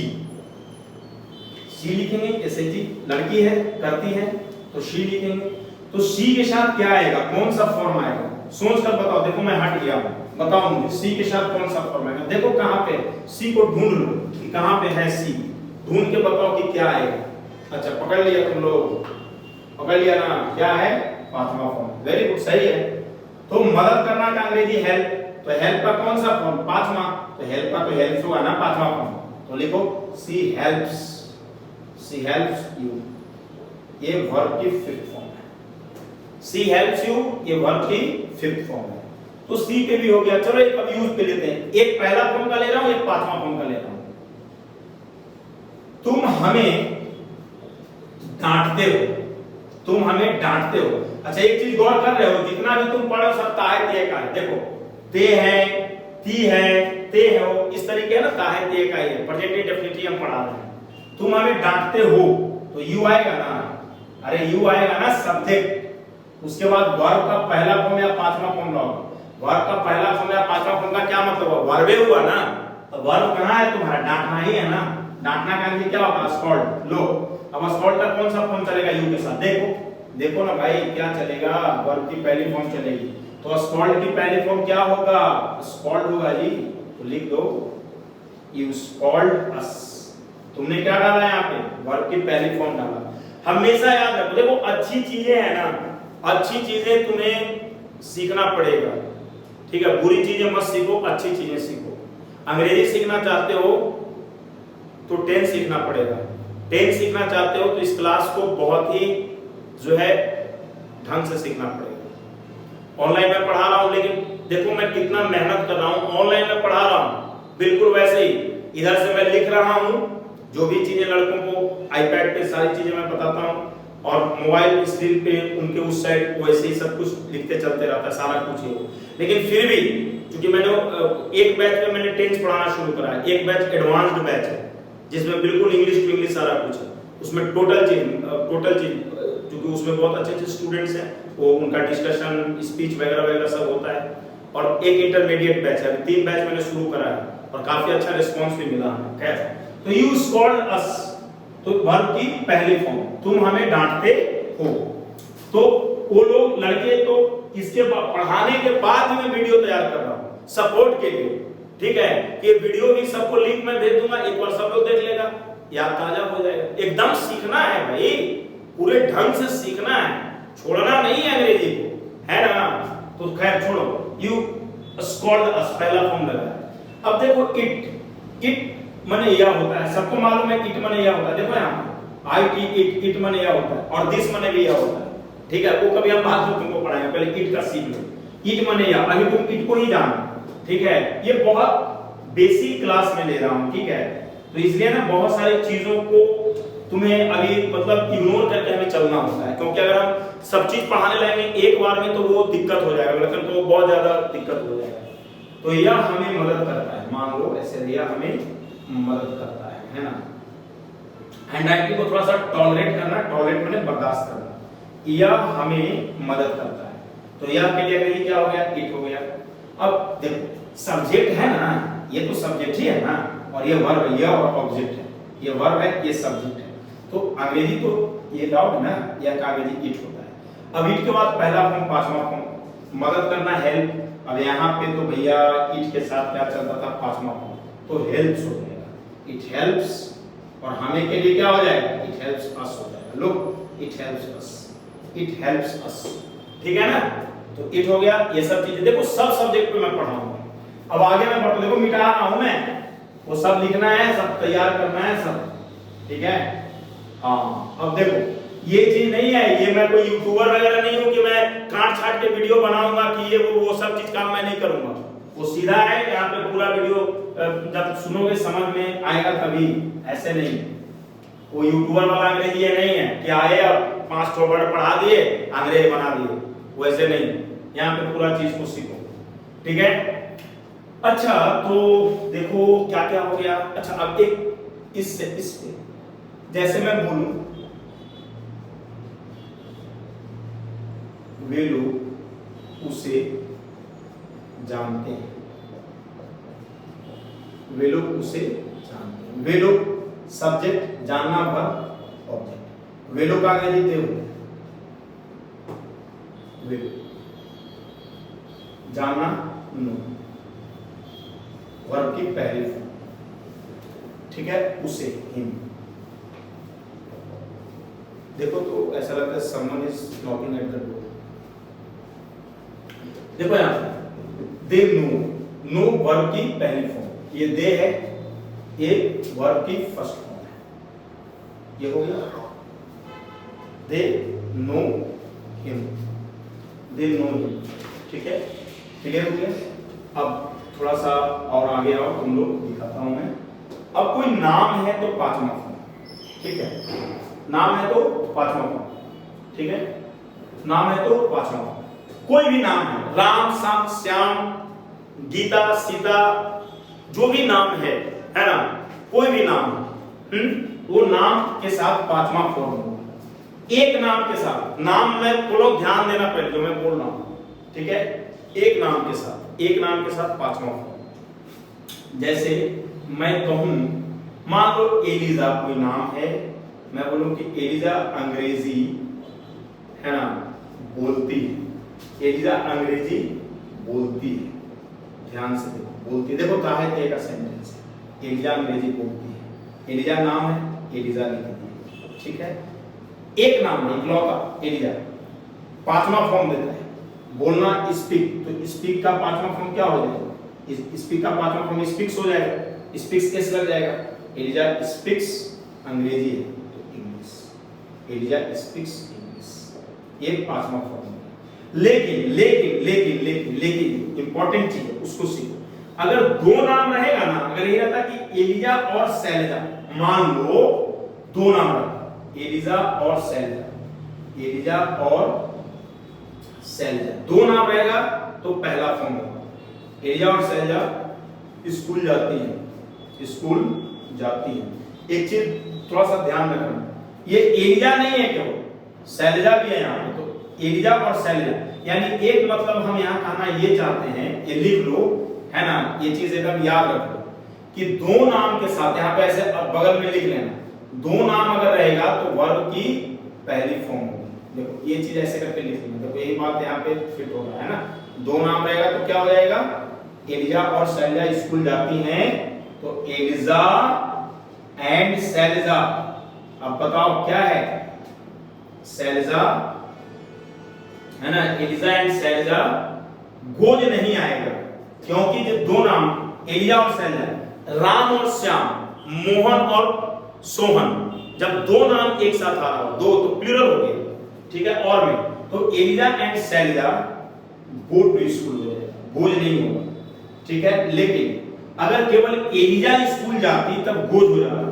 लिखेंगे, जैसे कि लड़की है, करती है, तो शी लिखेंगे। तो सी के साथ क्या आएगा, कौन सा फॉर्म आएगा? सोच कर बताओ। देखो मैं हट गया हूं, बताओ मुझे सी के साथ कौन सा फॉर्म आएगा। देखो कहां पे सी को ढूंढ लो कि कहां पे है सी, ढूंढ के बताओ कि क्या आएगा। अच्छा पकड़ लिया तुम लोग, पकड़ लिया ना, क्या है? पांचवा फॉर्म। वेरी गुड, सही है। तो मदद करना का अंग्रेजी हेल्प, तो हेल्प का कौन सा फॉर्म? पांचवा। तो हेल्प का तो हेल्प्स होगा ना, पांचवा फॉर्म। तो लिखो सी हेल्प्स यू, ये वर्ब की फिफ्थ फॉर्म है। सी हेल्प्स यू, ये वर्ब की फिफ्थ फॉर्म है। तो सी पे भी हो गया। चलो एक अब यूज पे लेते हैं। एक पहला फॉर्म का ले रहा हूं, एक पांचवा फॉर्म का ले रहा हूं। तुम हमें डांटते हो, तुम हमें डांटते हो। अच्छा एक चीज गौर कर रहे हो, जितना भी तुम पढ़ो सब ताहे ते का है। देखो ते है, ती है, ते हो, इस तरीके है ना, ताहे ते का ही है। प्रेजेंट डेफिनेटली हम पढ़ा रहे हैं। तुम हमें डांटते हो तो यू आएगा ना, अरे यू आएगा ना सब्जेक्ट। उसके बाद वर्ब का पहला फॉर्म या पांचवा फॉर्म लाओ। वर्ब का पहला फॉर्म या पांचवा फॉर्म का क्या मतलब हुआ? वर्बे हुआ ना। तो वर्ब कहां है तुम्हारा? डांटना ही है ना। डांटना का मतलब क्या होता है? स्कॉल्ड। लो अब स्कॉल्ड का कौन सा फॉर्म चलेगा? यू के साथ। देखो ना भाई, क्या चलेगा? वर्ब की पहली फॉर्म चलेगी। तो स्कॉल्ड की पहली फॉर्म क्या होगा? स्कॉल्ड होगा जी। तो लिख दो यू स्कॉल्ड अस। तुमने क्या डाला यहाँ पे? वर्ब की पहली फॉर्म डाला। हमेशा याद रखो, देखो अच्छी चीजें है ना, अच्छी चीजें तुम्हें सीखना पड़ेगा। ठीक है, बुरी चीजें मत सीखो, अच्छी चीजें सीखो। अंग्रेजी सीखना चाहते हो तो 10 सीखना पड़ेगा। 10 सीखना चाहते हो तो इस क्लास को बहुत ही जो है ढंग से सीखना पड़ेगा। ऑनलाइन में पढ़ा रहा हूं, लेकिन देखो मैं कितना मेहनत कर रहा हूं। ऑनलाइन में पढ़ा रहा हूं बिल्कुल वैसे ही, इधर से मैं लिख रहा हूं, जो भी चीजें लड़कों को आईपैड पे सारी चीजें मैं बताता हूं, और मोबाइल स्क्रीन पे उनके उस साइड वैसे ही सब कुछ लिखते चलते रहता है, सारा कुछ ही। लेकिन फिर भी क्योंकि मैंने एक बैच में मैंने 10 पढ़ाना शुरू करा है, एक बैच एडवांस्ड बैच है जिसमें बिल्कुल इंग्लिश टू इंग्लिश सारा कुछ है। उसमें टोटल चीज क्योंकि उसमें बहुत अच्छे अच्छे स्टूडेंट्स हैं, वो उनका डिस्कशन स्पीच वगैरह वगैरह सब होता है। और एक इंटरमीडिएट बैच है, 3 बैच मैंने शुरू करा है और काफी अच्छा रिस्पांस भी मिला है। खैर, तो यू स्कॉल्ड अस, तो वर्ब की पहली फॉर्म, तुम हमें डांटते हो। तो वो लोग लड़के, तो इसके पढ़ाने के बाद मैं वीडियो तैयार कर रहा हूं सपोर्ट के लिए। ठीक है, ये वीडियो भी सबको लिंक में भेज दूंगा, एक बार सब लोग देख लेगा, याद ताजा हो जाएगा। एकदम सीखना है भाई, पूरे ढंग से सीखना है, छोड़ना नहीं है अंग्रेजी को, है ना। तो खैर छोड़ो, यू स्कॉल्ड अस पहला फॉर्म लगा है। अब देखो इट माने यह होता है, सबको मालूम है इट माने यह होता है। देखो यहाँ आई टी इट माने यह होता है, और दिस माने भी यह होता है। ठीक है, वो कभी हम बाद में तुमको पढ़ाएंगे, पहले इट का सीख लो। इट माने यह, अभी तुम इट को ही जानो। ठीक है, ये बहुत बेसिक क्लास में ले रहा हूं। ठीक है, तो इसलिए ना बहुत सारी चीजों को तुम्हें अभी मतलब इग्नोर करके हमें चलना होता है, क्योंकि अगर हम सब चीज पढ़ाने लगेंगे एक बार में तो वो दिक्कत हो जाएगा, मतलब तो बहुत ज्यादा दिक्कत हो जाएगा। तो यह हमें मदद करता है, मान लो ऐसे, यह हमें मदद करता है ना। हैंडराइटिंग को थोड़ा सा टॉलरेट करना, टॉलरेट माने बर्दाश्त करना। यह हमें मदद करता है, तो यह के लिए क्या हो गया? इट हो गया। अब देखो सब्जेक्ट है ना, ये तो सब्जेक्ट ही है ना, और ये वर्ब है, ये और ऑब्जेक्ट है, ये वर्ब है, ये सब्जेक्ट है। तो अंग्रेजी तो ये डाउट है ना, यह का अंग्रेजी इट होता है। अब इट के बाद पहला फॉर्म, पांचवा फॉर्म, मदद करना हेल्प। अब यहाँ पे तो भैया इट के साथ क्या चलता था? पांचवा फॉर्म, तो हेल्प्स हो जाएगा। इट हेल्प्स, और हमें के लिए क्या हो जाएगा? इट हेल्प्स अस हो जाएगा। Look, it helps us, it helps us. ठीक है ना, तो इट हो गया। ये सब चीजें देखो सब सब्जेक्ट पे मैं पढ़ाऊंगा। अब आगे मैं बढ़ता, देखो मिटा रहा हूं मैं, वो सब लिखना है, सब तैयार करना है सब। ठीक है, हाँ। अब देखो ये चीज नहीं है, ये मैं कोई यूट्यूबर वगैरह नहीं हूं कि मैं काट छाट के वीडियो बनाऊंगा कि ये वो सब चीज काम मैं नहीं करूंगा। वो सीधा है, यहाँ पे पूरा वीडियो जब सुनोगे समझ में आएगा तभी, ऐसे नहीं। वो यूट्यूबर वाला अंग्रेजी ये नहीं है कि आए अब 5 वर्ड पढ़ा दिए अंग्रेजी बना दिए, वैसे नहीं। यहाँ पे पूरा चीज को सीखो। ठीक है, अच्छा तो देखो क्या क्या हो गया। अच्छा अब एक इससे जैसे मैं बोलूं, वे लोग उसे जानते हैं, वे लोग उसे जानते हैं। वे लोग सब्जेक्ट, जानना वर्ब, ऑब्जेक्ट। वे लोग का अंग्रेजी दे होते हैं। वे लोग, जानना नो, वर्ब की पहली फॉर्म, ठीक है, उसे, हिम। देखो तो ऐसा लगता है someone is knocking at the door. देखो यहां दे नो, नो वर्ब की पहली फॉर्म, ये दे है, ये वर्ब की फर्स्ट फॉर्म है। ये हो गया they know him, they know him, ठीक है, क्लियर हो गया। अब थोड़ा सा और आगे आओ, तुम लोग दिखाता हूं मैं। अब कोई नाम है तो पांचवा फॉर्म, ठीक है, नाम है तो पांचवा फॉर्म, ठीक है, नाम है तो पांचवा फॉर्म। कोई भी नाम है, राम, श्याम, श्याम, गीता, सीता, जो भी नाम है ना, कोई भी नाम, वो नाम के साथ पांचवा फॉर्म होगा। एक नाम के साथ, नाम में तो लोग ध्यान देना पहले जो मैं बोल रहा हूं, ठीक है, एक नाम के साथ, एक नाम के साथ पांचवा फॉर्म। जैसे मैं कहूं, मान लो एलिजा कोई नाम है, मैं बोलूं कि एलिजा अंग्रेजी है ना बोलती है, एलिजा अंग्रेजी बोलती है, ध्यान से देखो, बोलती है। देखो का है का सेंटेंस है, एलिजा अंग्रेजी बोलती है, एलिजा नाम है, एलिजा लिख दी, ठीक है, एक नाम है, इकलौता एलिजा, पांचवा फॉर्म देता है, बोलना स्पीक, तो स्पीक का पांचवा फॉर्म क्या हो जाएगा, स्पीक का पांचवा फॉर्म स्पीक्स हो जाएगा, स्पीक्स एस लग जाएगा, एलिजा स्पीक्स अंग्रेजी है तो इंग्लिश, एलिजा स्पीक्स इंग्लिश, ये पांचवा फॉर्म है। लेकिन लेकिन लेकिन लेकिन लेकिन इंपॉर्टेंट चीज है, उसको सीखो। अगर दो नाम रहेगा ना, अगर ये रहता कि एलिजा और शैलजा, मान लो दो नाम रखा, एलिजा और शैलजा, एलिजा और शैलजा, दो नाम रहेगा तो पहला फॉर्म होगा, एलिजा और शैलजा स्कूल जाती है, स्कूल जाती है। एक चीज थोड़ा सा ध्यान रखना, ये एलिजा नहीं है केवल, शैलजा भी है यहाँ पे, तो एलिजा और शैलजा, यानी एक मतलब हम यहाँ कहना ये चाहते हैं, ये लिख लो, है ना, ये चीज एकदम याद रखो कि दो नाम के साथ, यहाँ पे ऐसे बगल में लिख लेना, दो नाम अगर रहेगा तो वर्ब की पहली फॉर्म होगी। देखो ये चीज ऐसे करके लिख लेना, देखो यही बात यहाँ पे फिट होगा, है ना, दो नाम रहेगा तो क्या हो जाएगा, एलिजा और शैलजा स्कूल जाती हैं, तो एलिजा एंड शैलजा। अब बताओ क्या है, शैलजा है ना, एलिजा एंड शैलजा, गोज नहीं आएगा, क्योंकि जब दो नाम एलिजा और शैलजा, राम और श्याम, मोहन और सोहन, जब दो नाम एक साथ आ रहा हो, दो तो प्लूरल हो गया, ठीक है, और में तो Eliza and Shailaja go to school हो जाएगा, गोज नहीं होगा, ठीक है। लेकिन अगर केवल एलिजा स्कूल जाती तब गोज हो जाता,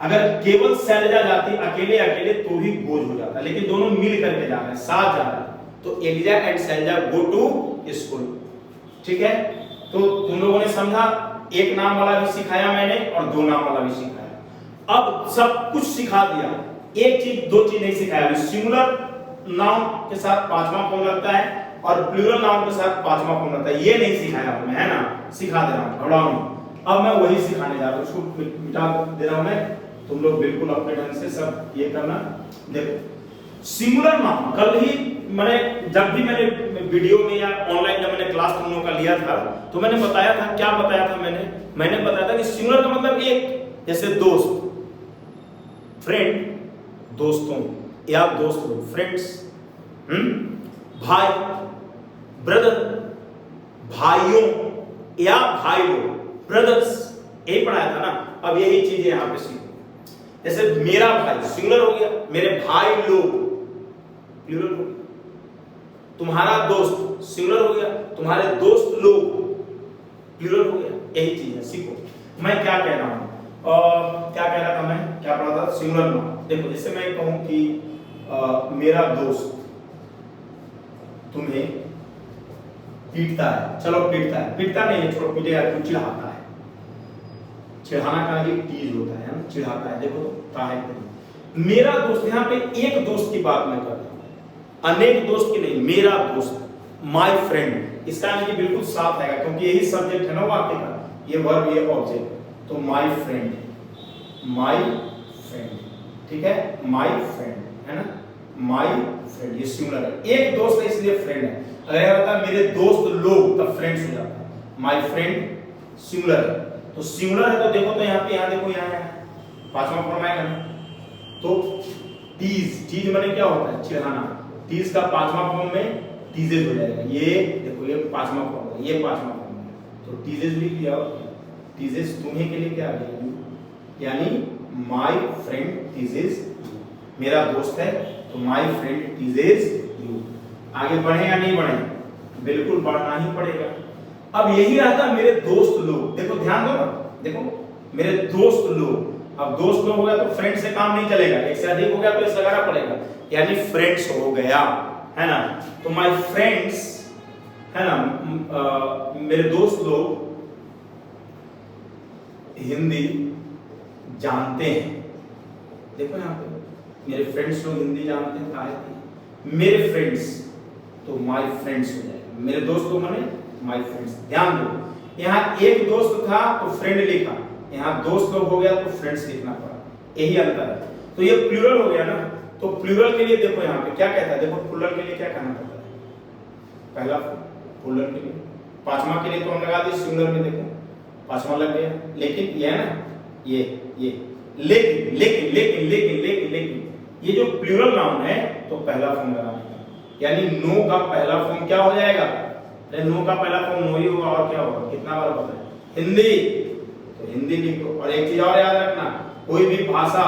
अगर केवल शैलजा जाती अकेले अकेले तो भी गोज हो जाता, लेकिन दोनों मिल करके जा रहे हैं, साथ जा रहे हैं, तो Eliza and Shailaja go to school, ठीक है। तो तुम लोगों ने समझा, एक नाम वाला भी सिखाया मैंने और दो नाम वाला भी सिखाया। अब सब कुछ सिखा दिया, एक चीज दो चीज नहीं सिखाया, सिंगुलर नाउन के साथ पांचवा फॉर्म लगता है और प्लूरल नाउन के साथ पांचवा फॉर्म लगता है, ये नहीं सिखाया हूं मैं, है ना, सिखा दे रहा हूं, घबराओ नहीं। अब मैं वही सिखाने जा रहा हूं, उसको मिटा दे रहा हूं मैं, तुम लोग बिल्कुल अपने ढंग से सब ये करना। देखो सिंगुलर नाउन, कल ही मैंने जब भी मैंने वीडियो में या ऑनलाइन जब मैंने क्लास तुम लोगों का लिया था तो मैंने बताया था, क्या बताया था मैंने बताया था कि सिंगुलर का मतलब एक, जैसे दोस्त, फ्रेंड, दोस्तों या दोस्त लोग, फ्रेंड्स, भाई, ब्रदर, भाइयों या भाई लोग, ब्रदर्स, यही पढ़ाया था ना। अब यही चीज है यहाँ पे सीखो, जैसे मेरा भाई सिंगुलर हो गया, मेरे भाई लोग प्लूरल हो गया, तुम्हारा दोस्त सिंगुलर हो गया, तुम्हारे दोस्त लोग प्लूरल हो गया, यही चीज है, सीखो। मैं क्या कह रहा हूं, क्या कह रहा था मैं, क्या पढ़ा था, सिंगुलर नाउन। देखो जैसे मैं कहूं कि मेरा दोस्त तुम्हें पीटता है, चलो पीटता है, पीटता नहीं है, छोड़ो पीटेगा, तो चिढ़ाता है, चिढ़ाना का ये टीज होता है ना, चिढ़ाता है। देखो ताहे मेरा दोस्त, यहाँ पे एक दोस्त की बात मैं कर रहा हूं, अनेक दोस्त की नहीं, मेरा दोस्त, माय फ्रेंड, इसका मतलब बिल्कुल साफ आएगा क्योंकि यही सब्जेक्ट है ना वाक्य का, ये वर्ब ये ऑब्जेक्ट। तो माय फ्रेंड, माय फ्रेंड, ठीक है, माय फ्रेंड है ना, माय फ्रेंड, ये सिंगुलर है। एक दोस्त है इसलिए फ्रेंड है। अगर यह होता मेरे दोस्त लोग, तब फ्रेंड्स हो जाता। माय फ्रेंड सिंगुलर है, तो सिंगुलर है तो देखो तो यहाँ पे, यहाँ देखो, यहाँ पांचवा फॉर्म आएगा ना। तो टीज, टीज माने क्या होता है, चिढ़ाना। टीज का पांचवा फॉर्म में टीजेज हो जाएगा। ये देखो, ये पांचवा फॉर्म है, ये पांचवा फॉर्म है, तो टीजेज लिख दिया। टीजेज तुम्हें के लिए क्या आ गया, यानी माय फ्रेंड टीजेज यू, मेरा दोस्त है तो माय फ्रेंड टीजेज यू। आगे बढ़े या नहीं बढ़े, बिल्कुल बढ़ना ही पड़ेगा। अब यही रहता मेरे दोस्त लोग, देखो ध्यान दो ना, देखो मेरे दोस्त लोग। अब दोस्त लोग हो गया तो फ्रेंड से काम नहीं चलेगा, एक से अधिक हो गया तो इसे लगाना पड़ेगा, यानी फ्रेंड्स हो गया, है ना। तो माय फ्रेंड्स है ना, मेरे दोस्त लोग हिंदी जानते हैं। देखो यहाँ पे मेरे फ्रेंड्स लोग हिंदी जानते हैं, कहा है मेरे फ्रेंड्स, तो माय फ्रेंड्स हो जाएगा। मेरे दोस्त लोग माने माय फ्रेंड्स। ध्यान दो, यहाँ एक दोस्त था तो फ्रेंड लिखा, यहाँ दोस्त लोग हो गया तो फ्रेंड्स लिखना पड़ा, यही अंतर है। तो ये प्लूरल हो गया ना, तो प्लूरल के लिए देखो यहाँ पे क्या कहता है, देखो प्लूरल के लिए क्या कहना पड़ता है, पहला प्लूरल के लिए, पांचवा के लिए तो हम लगा दिए सिंगुलर में, देखो पांचवा लग गया। लेकिन ये है ना, ये लेकिन लेकिन लेकिन लेकिन लेकिन लेकिन ये जो प्लूरल नाउन है तो पहला फॉर्म लगाने का, यानी नो का पहला फॉर्म क्या हो जाएगा, नो का पहला फॉर्म नो ही होगा, और क्या होगा, कितना बार पता है, हिंदी, तो हिंदी लिखो। और एक चीज और याद रखना, कोई भी भाषा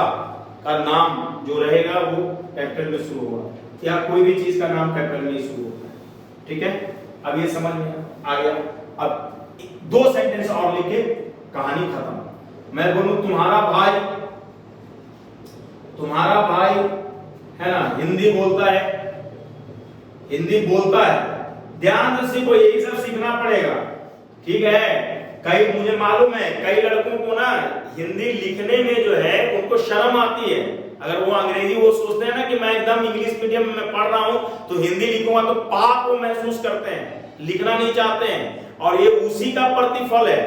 का नाम जो रहेगा वो कैपिटल में शुरू होगा, या कोई भी चीज का नाम कैपिटल में शुरू होगा, ठीक है। अब ये समझ में आ गया। अब दो सेंटेंस और लिखे, कहानी खत्म। मैं बोलूं तुम्हारा भाई है ना, हिंदी बोलता है, हिंदी बोलता है, ध्यान से सीखो, यही सब सीखना पड़ेगा, ठीक है। कई, मुझे मालूम है कई लड़कों को ना हिंदी लिखने में जो है उनको शर्म आती है। अगर वो अंग्रेजी, वो सोचते हैं ना कि मैं एकदम इंग्लिश मीडियम में पढ़ रहा हूं तो हिंदी लिखूंगा तो पाप वो महसूस करते हैं, लिखना नहीं चाहते हैं, और ये उसी का प्रतिफल है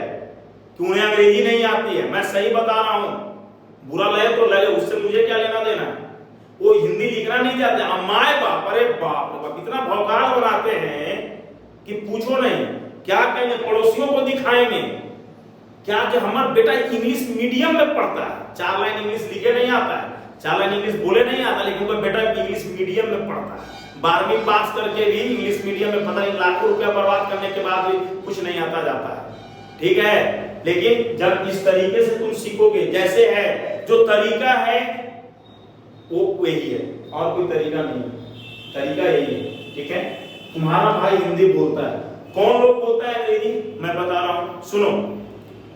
कि उन्हें अंग्रेजी नहीं आती है। मैं सही बता रहा हूं, बुरा लगे तो लगे, उससे मुझे क्या लेना देना। वो हिंदी लिखना नहीं चाहते। अम्माए बाप, अरे बाप रे बाप, इतना भौकाल बनाते हैं कि पूछो नहीं। क्या कहेंगे, पड़ोसियों को दिखाएंगे क्या कि हमारा बेटा इंग्लिश मीडियम में पढ़ता है, 4 लाइन इंग्लिश लिखे नहीं आता है, 4 लाइन इंग्लिश बोले नहीं आता, लेकिन उनका बेटा इंग्लिश मीडियम में पढ़ता है। 12वीं पास करके भी इंग्लिश मीडियम में पता नहीं लाखों रुपया बर्बाद करने के बाद भी कुछ नहीं आता जाता है, ठीक है। लेकिन जब इस तरीके से तुम सीखोगे, जैसे है जो तरीका है वो वही है, और कोई तरीका नहीं है, तरीका यही है, ठीक है। तुम्हारा भाई हिंदी बोलता है, कौन लोग बोलता है अंग्रेजी, मैं बता रहा हूं, सुनो,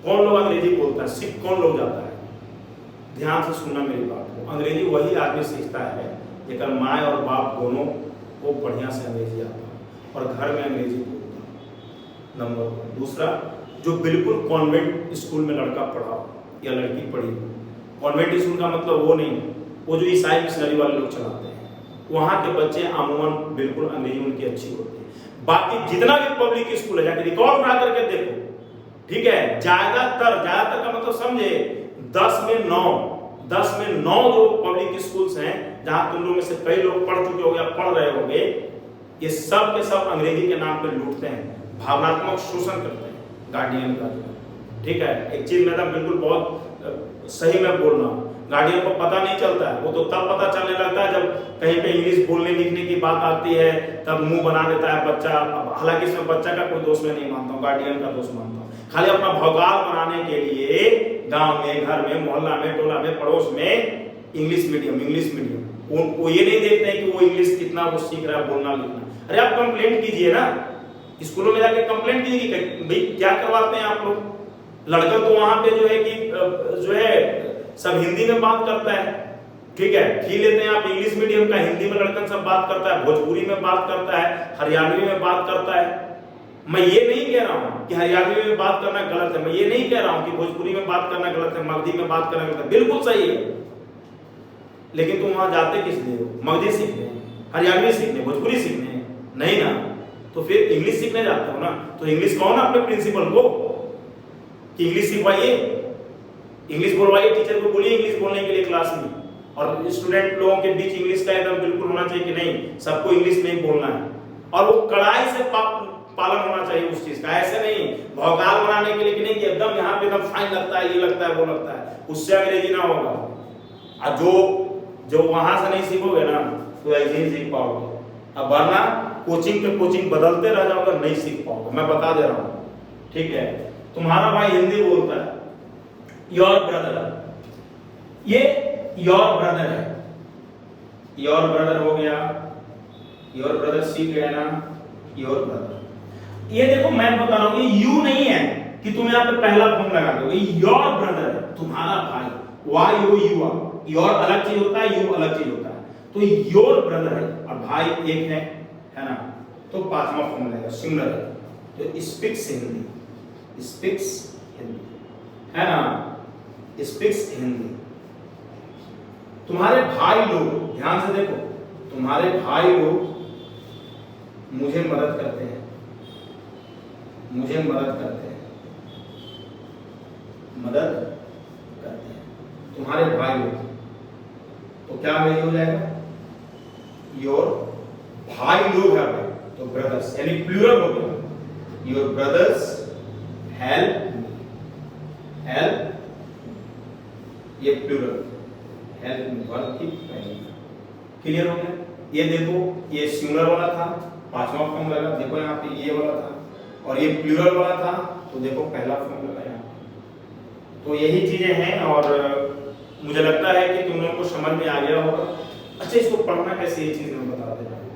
कौन लोग अंग्रेजी बोलता है, सीख कौन लोग जाता है, ध्यान से सुनना मेरी बात को। अंग्रेजी वही आदमी सीखता है जेकर माँ और बाप दोनों को बढ़िया से अंग्रेजी आता है और घर में अंग्रेजी बोलता है, नंबर 1। दूसरा, जो बिल्कुल कॉन्वेंट स्कूल में लड़का पढ़ा या लड़की पढ़ी। कॉन्वेंट स्कूल का मतलब वो नहीं, वो जो ईसाई मिशनरी वाले लोग चलाते हैं, वहाँ के बच्चे अमूमन बिल्कुल अंग्रेजी उनकी अच्छी होती है। बाकी जितना भी पब्लिक स्कूल है, जाके रिकॉर्ड उठा करके देखो, ठीक है। ज्यादातर का मतलब समझे 10 में 9 जो पब्लिक स्कूल्स हैं, जहां तुम लोग में से कई लोग पढ़ चुके हो या पढ़ रहे होंगे, ये सब के सब अंग्रेजी के नाम पे लूटते हैं, भावनात्मक शोषण करते हैं गार्डियन का, ठीक है। एक चीज मैं बिल्कुल बहुत सही में बोल रहा हूँ, गार्डियन को पता नहीं चलता है, वो तो तब पता चलने लगता है जब कहीं पे इंग्लिश बोलने लिखने की बात आती है, तब मुंह बना देता है बच्चा। हालांकि इसमें बच्चा का कोई दोष मैं नहीं मानता हूँ, गार्डियन का दोष मानता हूँ, खाली अपना भौकाल बनाने के लिए गांव में, घर में, मोहल्ला में, टोला में, पड़ोस में इंग्लिश मीडियम वो ये नहीं देखते हैं कि वो इंग्लिश कितना वो सीख रहा है बोलना लिखना। अरे आप कंप्लेंट कीजिए ना, स्कूलों में जाके कंप्लेंट कीजिए कि भाई क्या करवाते हैं आप लोग। लड़का तो वहां पे जो है कि जो है सब हिंदी में बात करता है, ठीक है, खी लेते हैं आप इंग्लिश मीडियम का, हिंदी में लड़कन सब बात करता है, भोजपुरी में बात करता है, हरियाणवी में बात करता है। मैं ये नहीं कह रहा हूं कि हरियाणवी में बात करना गलत है, मैं ये नहीं कह रहा हूं कि भोजपुरी में बात करना गलत है, मगधी में बात करना गलत है, बिल्कुल सही है। लेकिन तुम वहां जाते किस लिए हो, मगधी सीखने, हरियाणवी सीखने, भोजपुरी सीखने, नहीं ना, तो फिर इंग्लिश सीखने जाते हो ना। तो इंग्लिश कहो ना अपने प्रिंसिपल को कि इंग्लिश सिखवाइए, इंग्लिश बोलवाइए, टीचर को बोलिए इंग्लिश बोलने के लिए क्लास में, और स्टूडेंट लोगों के बीच इंग्लिश का एकदम बिल्कुल होना चाहिए कि नहीं सबको इंग्लिश में ही बोलना है, और वो कड़ाई से पालन होना चाहिए उस चीज का। ऐसे नहीं भौकाल बनाने के लिए कि नहीं कि एकदम यहाँ पे एकदम फाइन लगता है, ये लगता है, वो लगता है, उससे अंग्रेजी ना होगा। और जो वहां से नहीं सीखोगे ना तो ऐसे ही सीख पाओगे, अब वरना कोचिंग पे कोचिंग बदलते रह जाओगे, नहीं सीख पाओगे, मैं बता दे रहा हूँ, ठीक है। तुम्हारा भाई हिंदी बोलता है, योर ब्रदर, ये योर ब्रदर है, योर ब्रदर हो गया, योर ब्रदर सीख गया ना, योर ब्रदर। ये देखो मैं बता रहा हूं, ये यू नहीं है कि तुम यहाँ पे पहला फॉर्म लगा दोगे, योर ब्रदर है, तुम्हारा भाई, Y O U R, your अलग चीज होता है, यू अलग चीज होता है, तो योर ब्रदर है और भाई एक है ना, तो पांचवा फॉर्म लगेगा, सिंगुलर है, तो स्पीक्स हिंदी, स्पीक्स हिंदी, है ना, स्पीक्स हिंदी। तुम्हारे भाई लोग, ध्यान से देखो, तुम्हारे भाई लोग मुझे मदद करते हैं, मुझे मदद करते हैं, मदद करते हैं, तुम्हारे भाई लोग, तो क्या मेरी हो जाएगा, योर भाई लोग है भाई, तो ब्रदर्स, यानी प्लूरल हो गया, योर ब्रदर्स हेल्प, हेल्प, ये प्लूरल, हेल्प वर्ब की पहली, क्लियर हो गया। ये देखो ये सिंगुलर वाला था, पांचवा फॉर्म लगा, देखो यहाँ पे ये वाला था, और ये प्लूरल वाला था, तो देखो पहला फॉर्म लगा यहाँ। तो यही चीजें हैं, और मुझे लगता है कि तुम लोगों को समझ में आ गया होगा। अच्छा, इसको पढ़ना कैसे, ये चीज मैं बता दे रहा हूँ,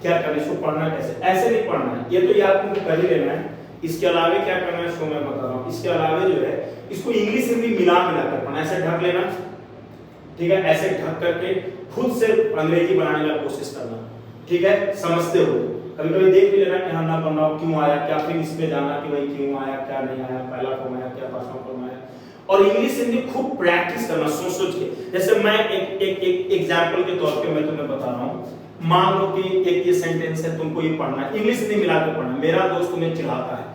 क्या करना, इसको पढ़ना कैसे, ऐसे नहीं पढ़ना है, ये तो याद तुमको कर ही लेना है। इसके अलावे क्या करना है, सो मैं बता रहा हूँ, इसके अलावे जो है इसको इंग्लिश हिंदी मिला कर पढ़ना, ऐसे ढक लेना, ठीक है, ऐसे ढक करके खुद से अंग्रेजी बनाने का कोशिश करना, ठीक है, समझते हो, कभी कभी देख भी लेना कि हाँ ना बनना क्यों आया क्या, फिर इसमें जाना कि भाई क्यों आया, क्या नहीं आया, पहला फॉर्म आया क्या, पांचवा फॉर्म आया, और इंग्लिश हिंदी खूब प्रैक्टिस करना सोच सोच के। जैसे मैं एक एग्जांपल के तौर पे मैं तुम्हें बता रहा हूँ, मान लो कि एक ये सेंटेंस है, तुमको ये पढ़ना है, इंग्लिश हिंदी मिलाकर पढ़ना। मेरा दोस्त तुम्हें चिढ़ाता है,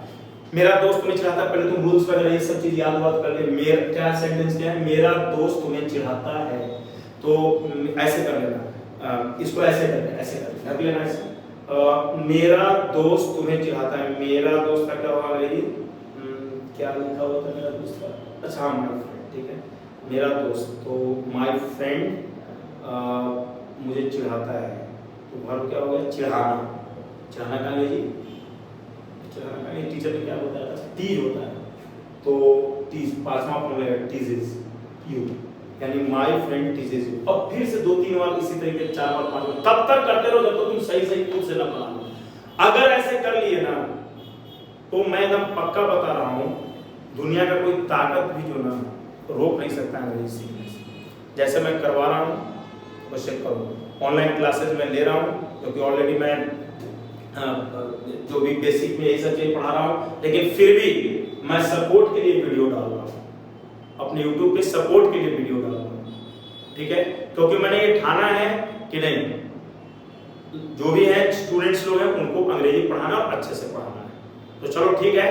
मेरा दोस्त तुम्हें चिढ़ाता है, पहले तुम रूल्स वगैरह ये सब चीज याद कर ले। मेरा क्या सेंटेंस क्या है, मेरा दोस्त तुम्हें चिढ़ाता है, तो ऐसे कर लेना, इसको ऐसे करना, ऐसे कर लेना, ऐसे मेरा दोस्त तुम्हें चिढ़ाता है, मेरा दोस्त का क्या होगा अंग्रेजी, क्या लिखा हुआ था मेरा दोस्त का, अच्छा माय फ्रेंड, ठीक है, मेरा दोस्त, तो माय फ्रेंड मुझे चिढ़ाता है, तो वर्ब क्या हो गया, चिढ़ाना, चिढ़ाना का अंग्रेजी, चिढ़ाना का टीचर ने क्या बताया था, टीज होता है, तो टीज पांचवा फॉर्म लगेगा, टीजेस यू, यानी माय फ्रेंड टीजेस यू। अब फिर से दो तीन बार इसी तरीके, चार बार, पांच बार, तब तक करते रहो जब तक तुम सही सही खुद से ना बना लो। अगर ऐसे कर लिए ना, तो मैं एकदम पक्का बता रहा हूँ, दुनिया का कोई ताकत भी जो ना रोक नहीं सकता अंग्रेजी सीखने से। जैसे मैं करवा रहा हूँ वैसे करो, ऑनलाइन क्लासेस में ले रहा हूँ, क्योंकि ऑलरेडी मैं जो भी बेसिक में यही सब चीज पढ़ा रहा हूँ, लेकिन फिर भी मैं सपोर्ट के लिए वीडियो डाल रहा हूँ, अपने YouTube पे सपोर्ट के लिए वीडियो डाल रहा हूँ, ठीक है, क्योंकि मैंने ये ठाना है कि नहीं, जो भी है स्टूडेंट्स लोग हैं उनको अंग्रेजी पढ़ाना और अच्छे से पढ़ाना है। तो चलो ठीक है,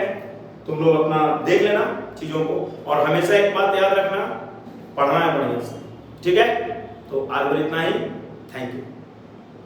तुम लोग अपना देख लेना चीजों को, और हमेशा एक बात याद रखना, पढ़ना है बढ़िया से, ठीक है। तो आज इतना ही, थैंक यू।